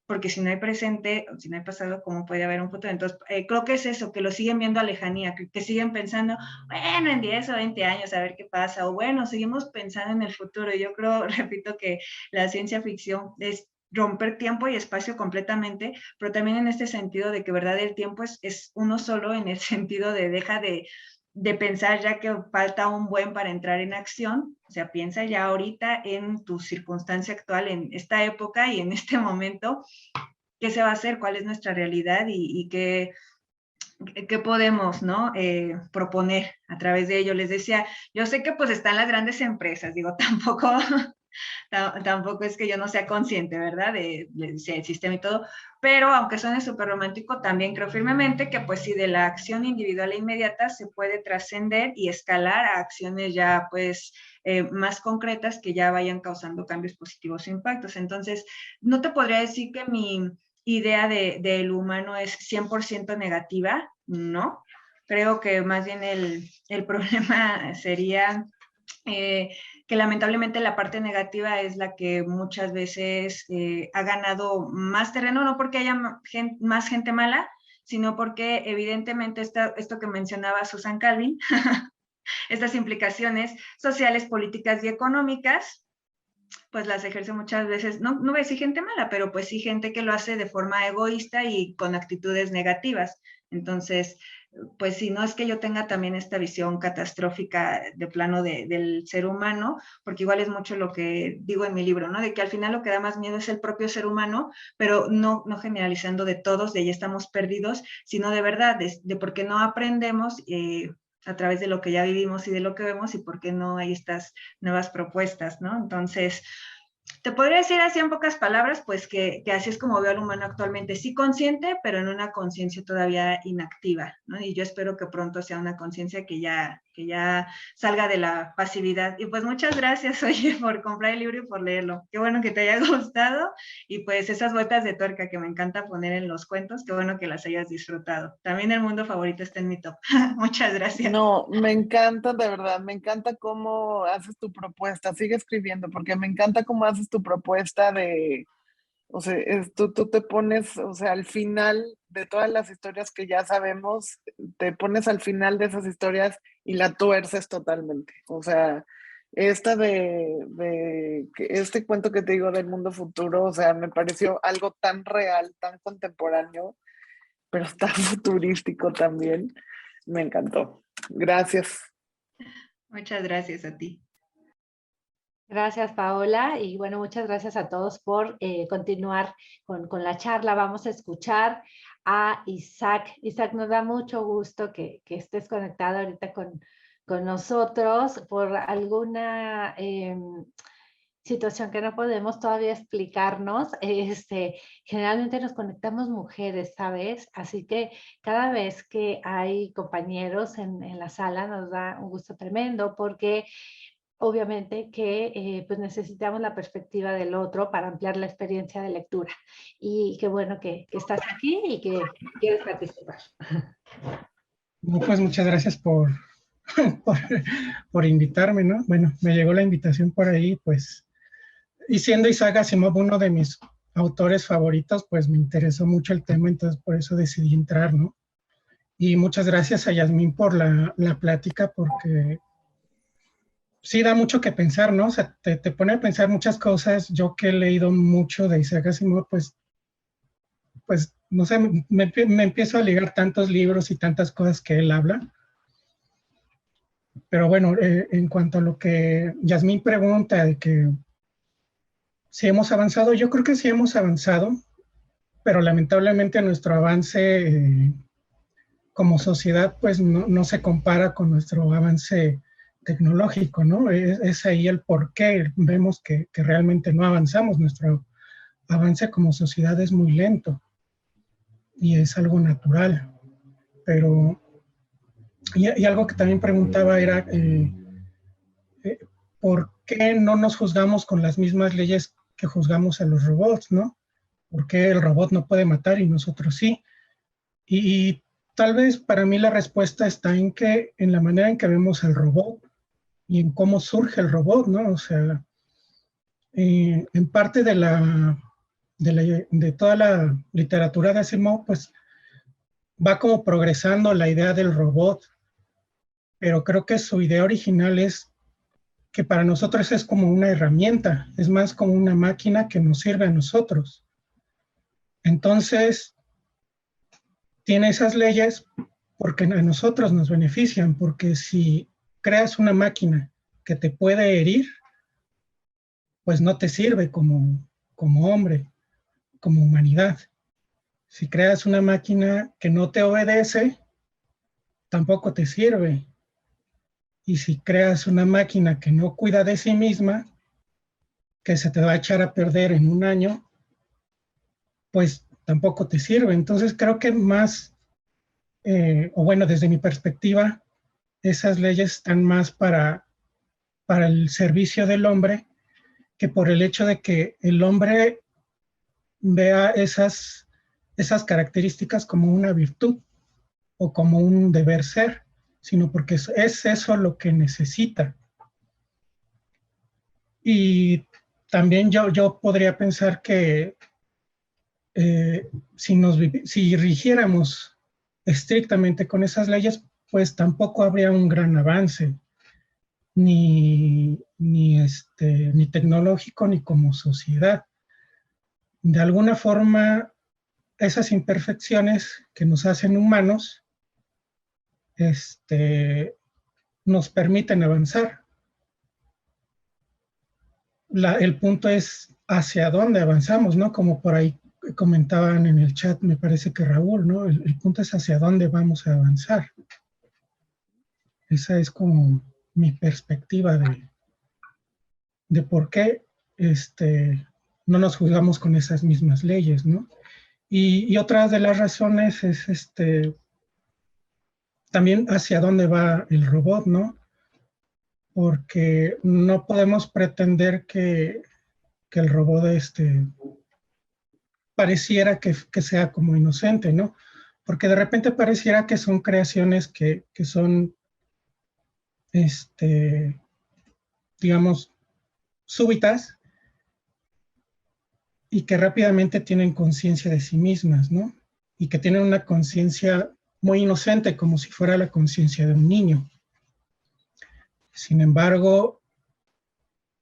porque si no hay presente, si no hay pasado, ¿cómo puede haber un futuro? Entonces, creo que es eso, que lo siguen viendo a lejanía, que siguen pensando, bueno, en 10 o 20 años a ver qué pasa, o bueno, seguimos pensando en el futuro. Yo creo, repito, que la ciencia ficción es romper tiempo y espacio completamente, pero también en este sentido de que, verdad, el tiempo es uno solo, en el sentido de deja de pensar ya que falta un buen para entrar en acción, o sea, piensa ya ahorita en tu circunstancia actual, en esta época y en este momento, qué se va a hacer, cuál es nuestra realidad y qué podemos, ¿no? Proponer a través de ello. Les decía, yo sé que pues están las grandes empresas, digo, tampoco es que yo no sea consciente, ¿verdad? Del sistema y todo, pero aunque suene súper romántico, también creo firmemente que pues sí, de la acción individual e inmediata se puede trascender y escalar a acciones ya pues más concretas que ya vayan causando cambios positivos o impactos. Entonces, no te podría decir que mi idea del humano es 100% negativa, no. Creo que más bien el problema sería que lamentablemente la parte negativa es la que muchas veces ha ganado más terreno, no porque haya más gente mala, sino porque evidentemente esto que mencionaba Susan Calvin, estas implicaciones sociales, políticas y económicas, pues las ejerce muchas veces, no voy a decir gente mala, pero pues sí gente que lo hace de forma egoísta y con actitudes negativas. Entonces, pues sí, no es que yo tenga también esta visión catastrófica de plano del ser humano, porque igual es mucho lo que digo en mi libro, ¿no? De que al final lo que da más miedo es el propio ser humano, pero no generalizando de todos, de ahí estamos perdidos, sino de verdad, de por qué no aprendemos a través de lo que ya vivimos y de lo que vemos y por qué no hay estas nuevas propuestas, ¿no? Entonces, te podría decir así en pocas palabras, pues que así es como veo al humano actualmente, sí consciente, pero en una conciencia todavía inactiva, ¿no? Y yo espero que pronto sea una conciencia que ya salga de la pasividad. Y pues muchas gracias, oye, por comprar el libro y por leerlo. Qué bueno que te haya gustado y pues esas vueltas de tuerca que me encanta poner en los cuentos, qué bueno que las hayas disfrutado. También el mundo favorito está en mi top. Muchas gracias. No, me encanta, de verdad, me encanta cómo haces tu propuesta. Sigue escribiendo, porque me encanta cómo haces tu propuesta de, o sea, tú te pones, o sea, al final de todas las historias que ya sabemos, te pones al final de esas historias y la tuerces totalmente. O sea, esta este cuento que te digo del mundo futuro, o sea, me pareció algo tan real, tan contemporáneo, pero tan futurístico también. Me encantó. Gracias. Muchas gracias a ti. Gracias, Paola. Y bueno, muchas gracias a todos por continuar con la charla. Vamos a escuchar a Isaac. Isaac, nos da mucho gusto que estés conectado ahorita con nosotros por alguna situación que no podemos todavía explicarnos. Generalmente nos conectamos mujeres, ¿sabes? Así que cada vez que hay compañeros en la sala nos da un gusto tremendo porque obviamente que pues necesitamos la perspectiva del otro para ampliar la experiencia de lectura. Y qué bueno que estás aquí y que quieres participar. No, pues muchas gracias por, por invitarme, ¿no? Bueno, me llegó la invitación por ahí, pues, y siendo Isaac Asimov uno de mis autores favoritos, pues me interesó mucho el tema, entonces por eso decidí entrar, ¿no? Y muchas gracias a Yasmín por la plática, porque sí da mucho que pensar, ¿no? O sea, te pone a pensar muchas cosas. Yo que he leído mucho de Isaac Asimov, pues no sé, me empiezo a ligar tantos libros y tantas cosas que él habla. Pero bueno, en cuanto a lo que Yasmín pregunta de que si hemos avanzado, yo creo que sí hemos avanzado, pero lamentablemente nuestro avance como sociedad pues no se compara con nuestro avance tecnológico, ¿no? Es ahí el por qué vemos que realmente no avanzamos. Nuestro avance como sociedad es muy lento y es algo natural. Pero, y algo que también preguntaba era, ¿por qué no nos juzgamos con las mismas leyes que juzgamos a los robots, ¿no? ¿Por qué el robot no puede matar y nosotros sí? Y tal vez para mí la respuesta está en la manera en que vemos al robot y en cómo surge el robot, ¿no? O sea, en parte de toda la literatura de Asimov, pues va como progresando la idea del robot, pero creo que su idea original es que para nosotros es como una herramienta, es más como una máquina que nos sirve a nosotros. Entonces, tiene esas leyes porque a nosotros nos benefician, porque si creas una máquina que te puede herir, pues no te sirve como hombre, como humanidad. Si creas una máquina que no te obedece, tampoco te sirve. Y si creas una máquina que no cuida de sí misma, que se te va a echar a perder en un año, pues tampoco te sirve. Entonces creo que más, o bueno, desde mi perspectiva, esas leyes están más para el servicio del hombre que por el hecho de que el hombre vea esas características como una virtud o como un deber ser, sino porque es eso lo que necesita. Y también yo podría pensar que si rigiéramos estrictamente con esas leyes, pues tampoco habría un gran avance, ni tecnológico, ni como sociedad. De alguna forma, esas imperfecciones que nos hacen humanos, nos permiten avanzar. El punto es hacia dónde avanzamos, ¿no? Como por ahí comentaban en el chat, me parece que Raúl, ¿no? El punto es hacia dónde vamos a avanzar. Esa es como mi perspectiva de por qué no nos juzgamos con esas mismas leyes, ¿no? Y otra de las razones es también hacia dónde va el robot, ¿no? Porque no podemos pretender que el robot pareciera que sea como inocente, ¿no? Porque de repente pareciera que son creaciones que son, digamos, súbitas y que rápidamente tienen conciencia de sí mismas, ¿no? Y que tienen una conciencia muy inocente, como si fuera la conciencia de un niño. Sin embargo,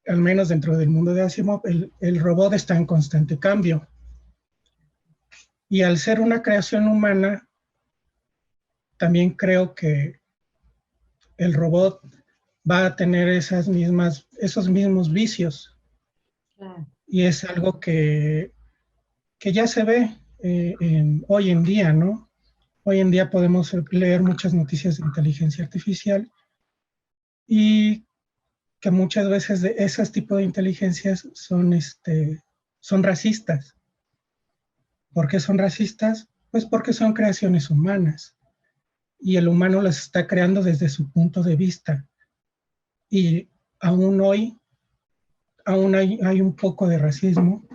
al menos dentro del mundo de Asimov, el robot está en constante cambio. Y al ser una creación humana, también creo que el robot va a tener esos mismos vicios. Claro. Y es algo que ya se ve hoy en día, ¿no? Hoy en día podemos leer muchas noticias de inteligencia artificial y que muchas veces de esos tipos de inteligencias son racistas. ¿Por qué son racistas? Pues porque son creaciones humanas y el humano las está creando desde su punto de vista. Y aún hoy, hay un poco de racismo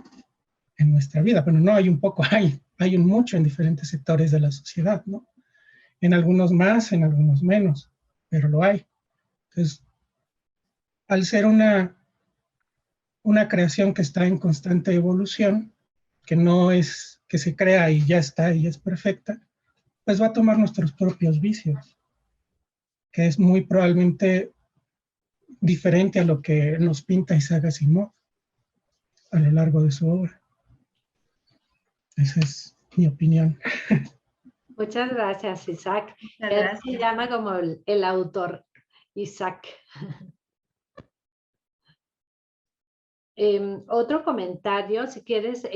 en nuestra vida. Bueno, no hay un poco, hay un mucho en diferentes sectores de la sociedad, ¿no? En algunos más, en algunos menos, pero lo hay. Entonces, al ser una creación que está en constante evolución, que no es que se crea y ya está y es perfecta, pues va a tomar nuestros propios vicios, que es muy probablemente diferente a lo que nos pinta Isaac Asimov a lo largo de su obra. Esa es mi opinión. Muchas gracias, Isaac. Muchas Él gracias. se llama como el autor, Isaac. Otro comentario, si quieres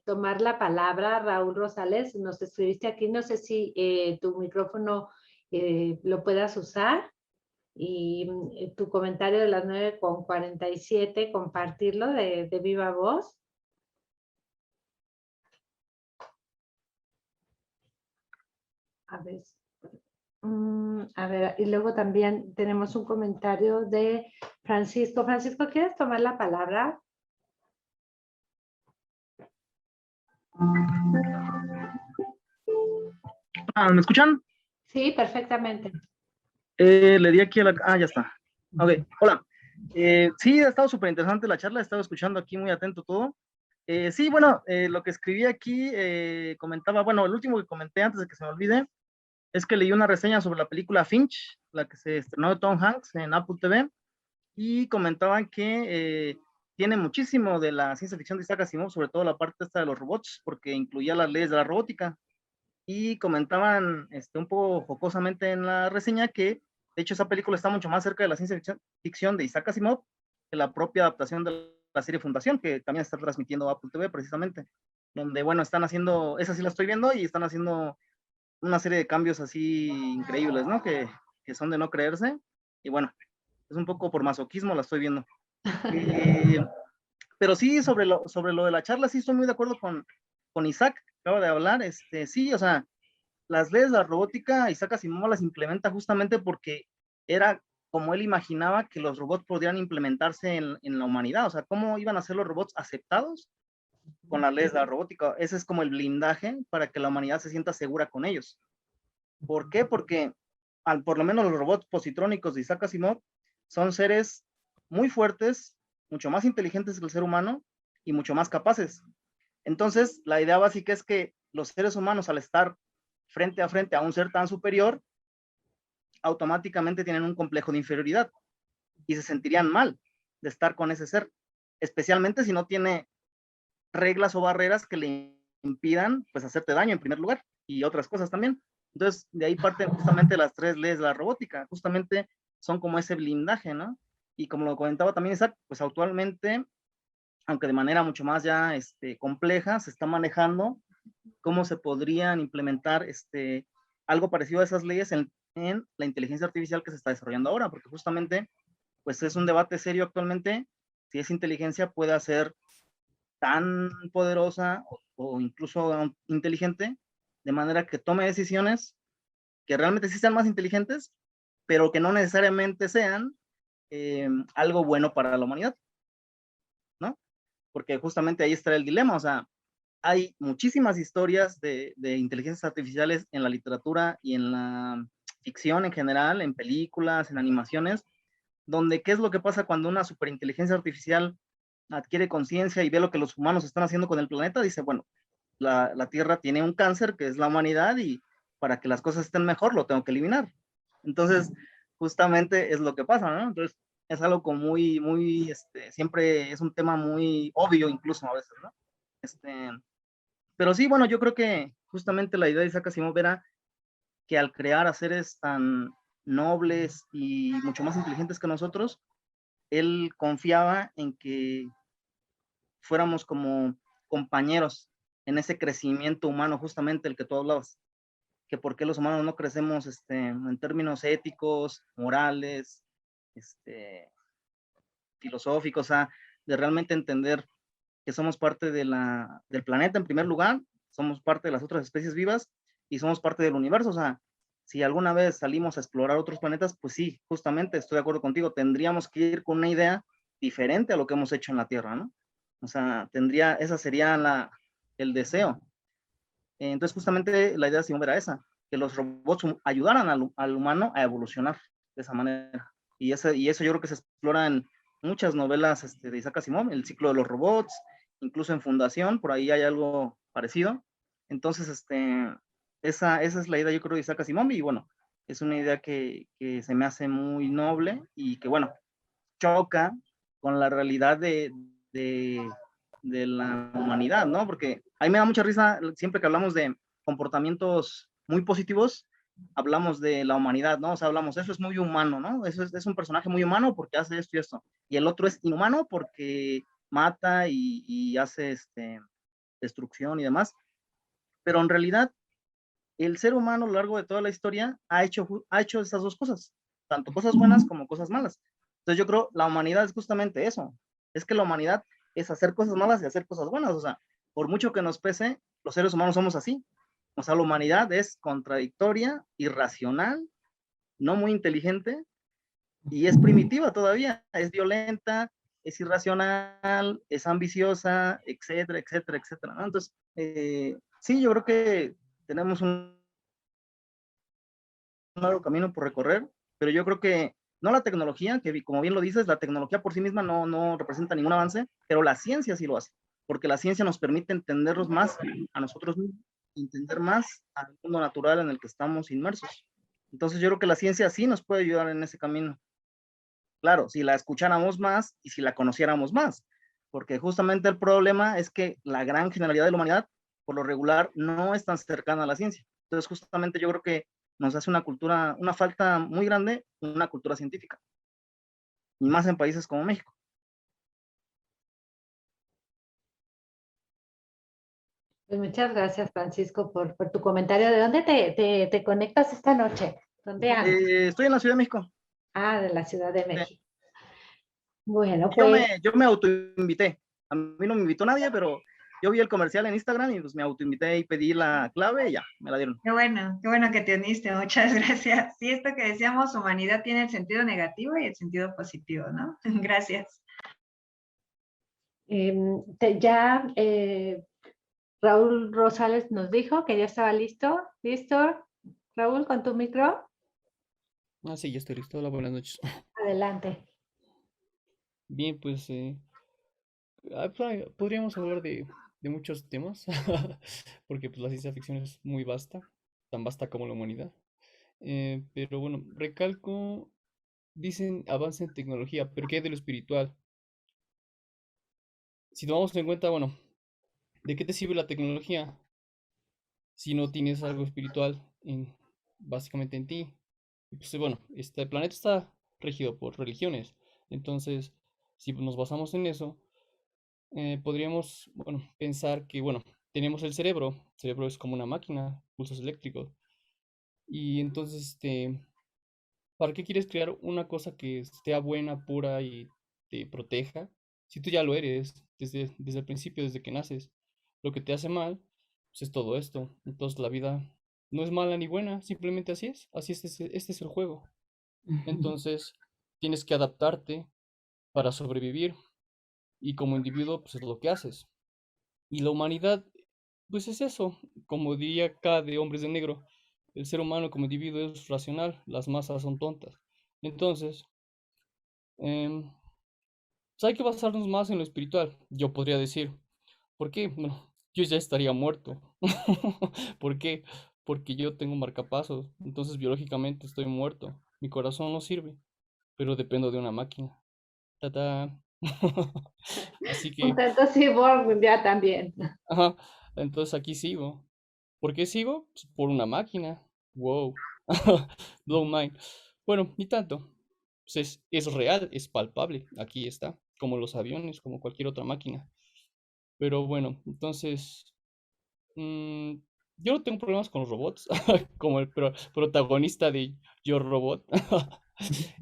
tomar la palabra, Raúl Rosales, nos escribiste aquí, no sé si tu micrófono lo puedas usar y tu comentario de las 9:47, compartirlo de viva voz. A ver, y luego también tenemos un comentario de Francisco. Francisco, ¿quieres tomar la palabra? ¿Me escuchan? Sí, perfectamente. Le di aquí a la... Ah, ya está. Ok, hola. Sí, ha estado súper interesante la charla, he estado escuchando aquí muy atento todo. Sí, bueno, lo que escribí aquí, comentaba, bueno, el último que comenté antes de que se me olvide, es que leí una reseña sobre la película Finch, la que se estrenó de Tom Hanks en Apple TV, y comentaban que tiene muchísimo de la ciencia ficción de Isaac Asimov, sobre todo la parte esta de los robots, porque incluía las leyes de la robótica. Y comentaban un poco jocosamente en la reseña que, de hecho, esa película está mucho más cerca de la ciencia ficción de Isaac Asimov que la propia adaptación de la serie Fundación, que también está transmitiendo Apple TV precisamente, donde, bueno, están haciendo, esa sí la estoy viendo, y están haciendo una serie de cambios así increíbles, ¿no? Que son de no creerse, y bueno, es un poco por masoquismo la estoy viendo. Pero sí, sobre lo de la charla, sí estoy muy de acuerdo con Isaac, que acaba de hablar, sí, o sea, las leyes de la robótica, Isaac Asimov las implementa justamente porque era como él imaginaba que los robots podrían implementarse en la humanidad, o sea, cómo iban a ser los robots aceptados con las leyes de la robótica. Ese es como el blindaje para que la humanidad se sienta segura con ellos. ¿Por qué? Porque por lo menos los robots positrónicos de Isaac Asimov son seres muy fuertes, mucho más inteligentes que el ser humano y mucho más capaces. Entonces, la idea básica es que los seres humanos, al estar frente a frente a un ser tan superior, automáticamente tienen un complejo de inferioridad y se sentirían mal de estar con ese ser, especialmente si no tiene reglas o barreras que le impidan pues hacerte daño en primer lugar y otras cosas también. Entonces, de ahí parten justamente las 3 leyes de la robótica, justamente son como ese blindaje, ¿no? Y como lo comentaba también Isaac, pues actualmente, aunque de manera mucho más ya compleja, se está manejando cómo se podrían implementar algo parecido a esas leyes en la inteligencia artificial que se está desarrollando ahora, porque justamente pues es un debate serio actualmente si esa inteligencia puede ser tan poderosa o incluso inteligente, de manera que tome decisiones que realmente sí sean más inteligentes, pero que no necesariamente sean algo bueno para la humanidad, ¿no? Porque justamente ahí está el dilema, o sea, hay muchísimas historias de inteligencias artificiales en la literatura y en la ficción en general, en películas, en animaciones, donde qué es lo que pasa cuando una superinteligencia artificial adquiere conciencia y ve lo que los humanos están haciendo con el planeta, dice, bueno, la Tierra tiene un cáncer que es la humanidad y para que las cosas estén mejor lo tengo que eliminar. Entonces, justamente es lo que pasa, ¿no? Entonces, es algo como muy, siempre es un tema muy obvio incluso a veces, ¿no? Pero sí, bueno, yo creo que justamente la idea de Isaac Asimov era que al crear a seres tan nobles y mucho más inteligentes que nosotros, él confiaba en que fuéramos como compañeros en ese crecimiento humano, justamente el que tú hablabas, que por qué los humanos no crecemos en términos éticos, morales, filosóficos, o sea, de realmente entender que somos parte del planeta en primer lugar, somos parte de las otras especies vivas y somos parte del universo. O sea, si alguna vez salimos a explorar otros planetas, pues sí, justamente estoy de acuerdo contigo, tendríamos que ir con una idea diferente a lo que hemos hecho en la Tierra, ¿no? O sea, esa sería el deseo. Entonces, justamente la idea de Simón era esa, que los robots ayudaran al humano a evolucionar de esa manera. Y eso yo creo que se explora en muchas novelas de Isaac Asimov, el ciclo de los robots, incluso en Fundación, por ahí hay algo parecido. Entonces, esa es la idea, yo creo, de Isaac Asimov, y bueno, es una idea que se me hace muy noble y que, bueno, choca con la realidad de la humanidad, ¿no? Porque a mí me da mucha risa siempre que hablamos de comportamientos muy positivos, hablamos de la humanidad, ¿no? O sea, hablamos, eso es muy humano, ¿no? Eso es un personaje muy humano porque hace esto y esto. Y el otro es inhumano porque mata y hace destrucción y demás. Pero en realidad, el ser humano a lo largo de toda la historia ha hecho esas dos cosas, tanto cosas buenas como cosas malas. Entonces yo creo la humanidad es justamente eso, es que la humanidad es hacer cosas malas y hacer cosas buenas, o sea, por mucho que nos pese, los seres humanos somos así, o sea, la humanidad es contradictoria, irracional, no muy inteligente y es primitiva todavía, es violenta, es irracional, es ambiciosa, etcétera, etcétera, etcétera, ¿no? Entonces, sí, yo creo que tenemos un largo camino por recorrer, pero yo creo que no la tecnología, que como bien lo dices, la tecnología por sí misma no representa ningún avance, pero la ciencia sí lo hace, porque la ciencia nos permite entendernos más a nosotros mismos, entender más al mundo natural en el que estamos inmersos. Entonces yo creo que la ciencia sí nos puede ayudar en ese camino. Claro, si la escucháramos más y si la conociéramos más, porque justamente el problema es que la gran generalidad de la humanidad, por lo regular, no es tan cercana a la ciencia. Entonces, justamente yo creo que nos hace una falta muy grande, una cultura científica, y más en países como México. Pues muchas gracias, Francisco, por tu comentario. ¿De dónde te conectas esta noche? ¿Dónde andas? Estoy en la Ciudad de México. Ah, de la Ciudad de Sí. México. Bueno, Yo pues me autoinvité. A mí no me invitó nadie, pero yo vi el comercial en Instagram y pues me autoinvité y pedí la clave y ya, me la dieron. Qué bueno que te uniste, muchas gracias. Sí, esto que decíamos, humanidad tiene el sentido negativo y el sentido positivo, ¿no? Gracias. ya Raúl Rosales nos dijo que ya estaba listo. ¿Listo, Raúl, con tu micro? Ah, sí, ya estoy listo. Hola, buenas noches. Adelante. Bien, pues podríamos hablar de muchos temas, porque pues la ciencia ficción es muy vasta, tan vasta como la humanidad. Pero bueno, recalco, dicen avance en tecnología, pero ¿qué hay de lo espiritual? Si tomamos en cuenta, bueno, ¿de qué te sirve la tecnología si no tienes algo espiritual básicamente en ti? Y pues bueno, este planeta está regido por religiones, entonces si nos basamos en eso, podríamos, bueno, pensar que, bueno, tenemos el cerebro es como una máquina, pulsos eléctricos, y entonces, ¿para qué quieres crear una cosa que sea buena, pura y te proteja? Si tú ya lo eres desde el principio, desde que naces, lo que te hace mal, pues es todo esto. Entonces la vida no es mala ni buena, simplemente así es, este es el juego. Entonces tienes que adaptarte para sobrevivir y como individuo, pues es lo que haces. Y la humanidad, pues es eso, como diría K de Hombres de Negro, el ser humano como individuo es racional, las masas son tontas. Entonces, em, pues hay que basarnos más en lo espiritual, yo podría decir. ¿Por qué? Bueno, yo ya estaría muerto. ¿Por qué? Porque yo tengo marcapasos, entonces biológicamente estoy muerto. Mi corazón no sirve, pero dependo de una máquina. ¡Tata! Así Un que, tanto cyborg ya también. ajá, entonces aquí sigo. ¿Por qué sigo? Pues por una máquina. Wow. Blow mind. Bueno, ni tanto. Pues es real, es palpable. Aquí está. Como los aviones, como cualquier otra máquina. Pero bueno, entonces. mm, yo no tengo problemas con los robots. Como el protagonista de Yo Robot.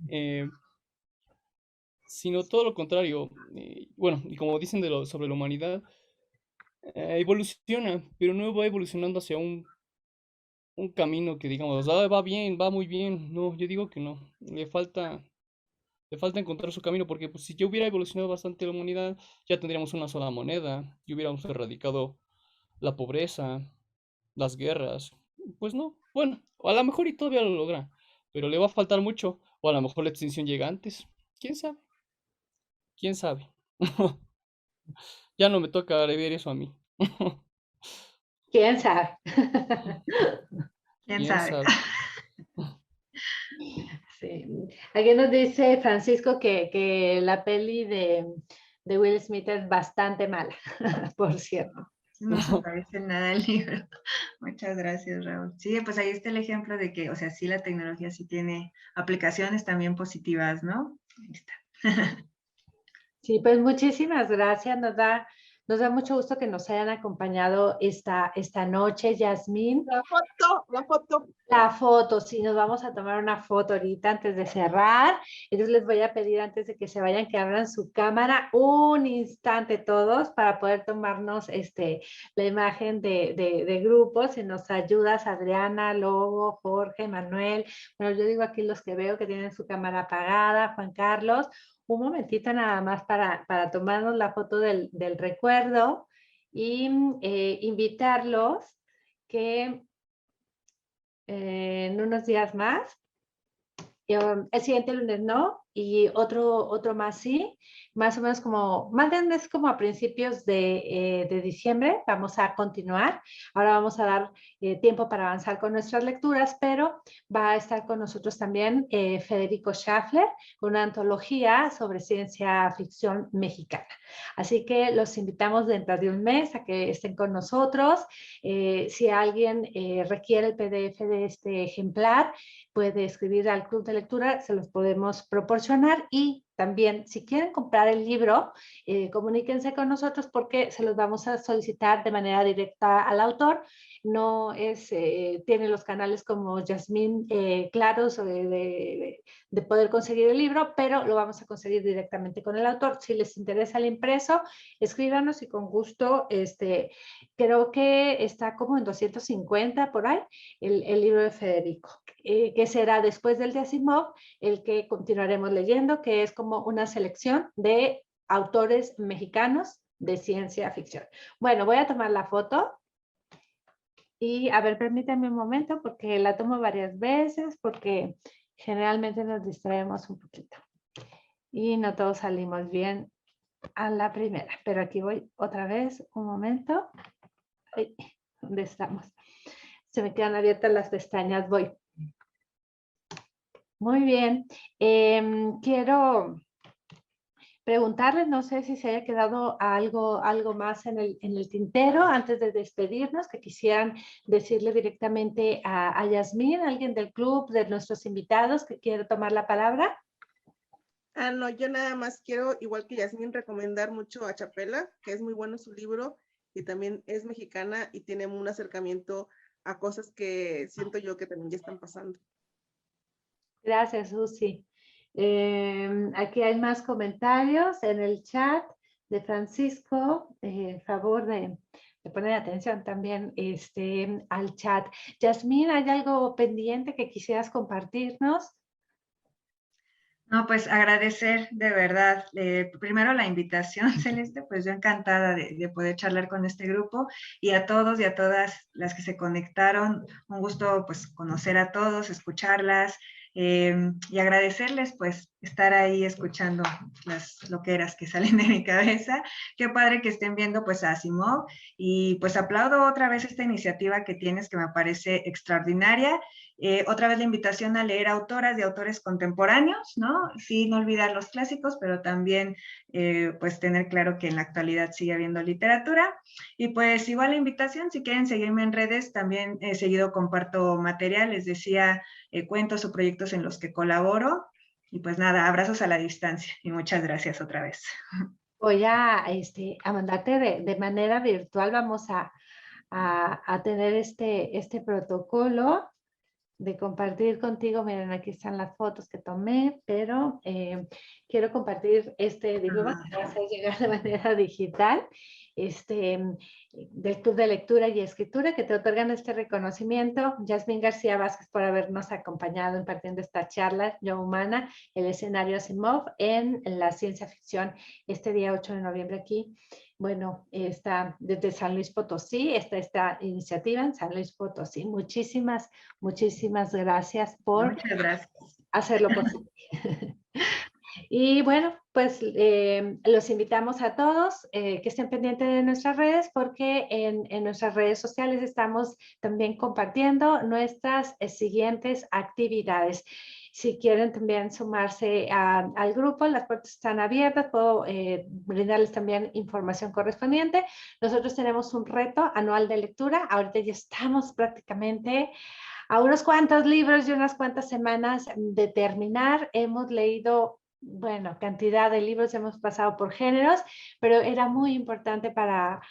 Eh, sino todo lo contrario. Bueno, y como dicen sobre la humanidad, evoluciona, pero no va evolucionando hacia un camino que digamos, "Ah, va bien, va muy bien". No, yo digo que no. Le falta encontrar su camino, porque pues, si ya hubiera evolucionado bastante la humanidad, ya tendríamos una sola moneda, y hubiéramos erradicado la pobreza, las guerras. Pues no, bueno, a lo mejor y todavía lo logra, pero le va a faltar mucho, o a lo mejor la extinción llega antes. ¿Quién sabe? ¿Quién sabe? Ya no me toca ver eso a mí. ¿Quién sabe? ¿Quién sabe? Sí. Aquí nos dice Francisco que la peli de Will Smith es bastante mala, por cierto. No se parece nada al libro. Muchas gracias, Raúl. Sí, pues ahí está el ejemplo de que, o sea, sí la tecnología sí tiene aplicaciones también positivas, ¿no? Ahí está. Sí, pues muchísimas gracias. Nos da mucho gusto que nos hayan acompañado esta noche, Yasmín. La foto. La foto, sí, nos vamos a tomar una foto ahorita antes de cerrar. Entonces les voy a pedir antes de que se vayan que abran su cámara un instante todos para poder tomarnos la imagen de grupo. Si nos ayudas, Adriana, Lobo, Jorge, Manuel. Bueno, yo digo aquí los que veo que tienen su cámara apagada, Juan Carlos. Un momentito nada más para tomarnos la foto del recuerdo y invitarlos que en unos días más, el siguiente lunes no, y otro más sí, más o menos como, más bien es como a principios de diciembre, vamos a continuar. Ahora vamos a dar tiempo para avanzar con nuestras lecturas, pero va a estar con nosotros también Federico Schaffler, con una antología sobre ciencia ficción mexicana. Así que los invitamos dentro de un mes a que estén con nosotros. Si alguien requiere el PDF de este ejemplar, puede escribir al club de lectura, se los podemos proporcionar. Y también, si quieren comprar el libro, comuníquense con nosotros porque se los vamos a solicitar de manera directa al autor. No es, tiene los canales como Yasmín claros de poder conseguir el libro, pero lo vamos a conseguir directamente con el autor. Si les interesa el impreso, escríbanos y con gusto, creo que está como en 250 por ahí, el libro de Federico, que será después del de Asimov, el que continuaremos leyendo, que es como una selección de autores mexicanos de ciencia ficción. Bueno, voy a tomar la foto. Y a ver, permítanme un momento porque la tomo varias veces, porque generalmente nos distraemos un poquito. Y no todos salimos bien a la primera. Pero aquí voy otra vez, un momento. Ay, ¿dónde estamos? Se me quedan abiertas las pestañas, voy. Muy bien. Quiero preguntarles, no sé si se haya quedado algo más en el tintero antes de despedirnos, que quisieran decirle directamente a Yasmín, alguien del club, de nuestros invitados que quiera tomar la palabra. No, yo nada más quiero, igual que Yasmín, recomendar mucho a Chapela, que es muy bueno su libro y también es mexicana y tiene un acercamiento a cosas que siento yo que también ya están pasando. Gracias, Susi. Aquí hay más comentarios en el chat de Francisco. Favor de poner atención también al chat. Yasmín, ¿hay algo pendiente que quisieras compartirnos? No, pues agradecer de verdad, primero la invitación, Celeste, pues yo encantada de poder charlar con este grupo y a todos y a todas las que se conectaron, un gusto pues conocer a todos, escucharlas y agradecerles pues estar ahí escuchando las loqueras que salen de mi cabeza. Qué padre que estén viendo pues a Asimov y pues aplaudo otra vez esta iniciativa que tienes que me parece extraordinaria. Otra vez la invitación a leer autoras y autores contemporáneos, ¿no? Sí, no olvidar los clásicos, pero también pues tener claro que en la actualidad sigue habiendo literatura. Y pues igual la invitación, si quieren seguirme en redes, también seguido comparto material, les decía, cuentos o proyectos en los que colaboro. Y pues nada, abrazos a la distancia y muchas gracias otra vez. Voy a mandarte de manera virtual, vamos a tener este protocolo de compartir contigo. Miren, aquí están las fotos que tomé, pero quiero compartir este diploma que va a hacer llegar de manera digital, del Club de Lectura y Escritura, que te otorgan este reconocimiento. Yasmín García Vázquez por habernos acompañado impartiendo esta charla, Yo Humana, el escenario Asimov en la ciencia ficción, este día 8 de noviembre aquí. Bueno, está desde San Luis Potosí, esta iniciativa en San Luis Potosí. Muchísimas gracias por Muchas gracias. hacerlo posible. Y bueno, pues los invitamos a todos que estén pendientes de nuestras redes, porque en nuestras redes sociales estamos también compartiendo nuestras siguientes actividades. Si quieren también sumarse al grupo, las puertas están abiertas, puedo brindarles también información correspondiente. Nosotros tenemos un reto anual de lectura, ahorita ya estamos prácticamente a unos cuantos libros y unas cuantas semanas de terminar. Hemos leído, bueno, cantidad de libros, hemos pasado por géneros, pero era muy importante para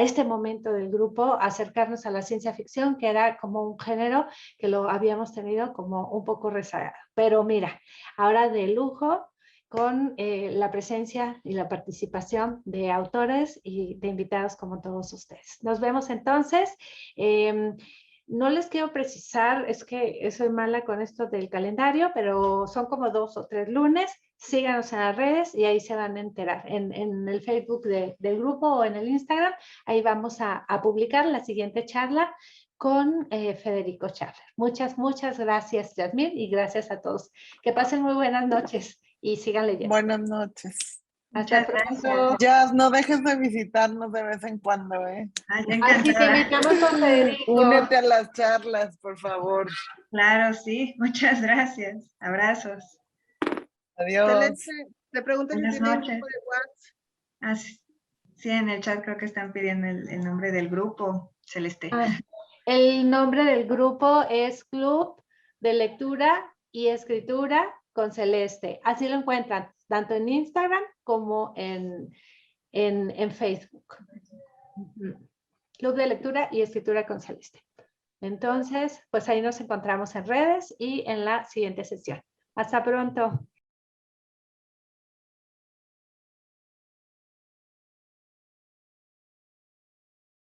este momento del grupo acercarnos a la ciencia ficción, que era como un género que lo habíamos tenido como un poco rezagado. Pero mira, ahora de lujo, con la presencia y la participación de autores y de invitados como todos ustedes. Nos vemos entonces. No les quiero precisar, es que soy mala con esto del calendario, pero son como 2 o 3 lunes. Síganos en las redes y ahí se van a enterar. En el Facebook del grupo o en el Instagram, ahí vamos a publicar la siguiente charla con Federico Schaeffer. Muchas gracias, Yasmín, y gracias a todos. Que pasen muy buenas noches y sigan leyendo. Buenas noches. Hasta Muchas pronto. Jazz, no dejes de visitarnos de vez en cuando, ¿eh? Ay, yo Así te encantada. invitamos con Federico. Únete a las charlas, por favor. Claro, sí. Muchas gracias. Abrazos. Adiós. Celeste, te pregunto si Buenas tienen noches. grupo de WhatsApp. Ah, sí, en el chat creo que están pidiendo el nombre del grupo, Celeste. El nombre del grupo es Club de Lectura y Escritura con Celeste. Así lo encuentran, tanto en Instagram como en Facebook. Club de Lectura y Escritura con Celeste. Entonces, pues ahí nos encontramos en redes y en la siguiente sesión. Hasta pronto.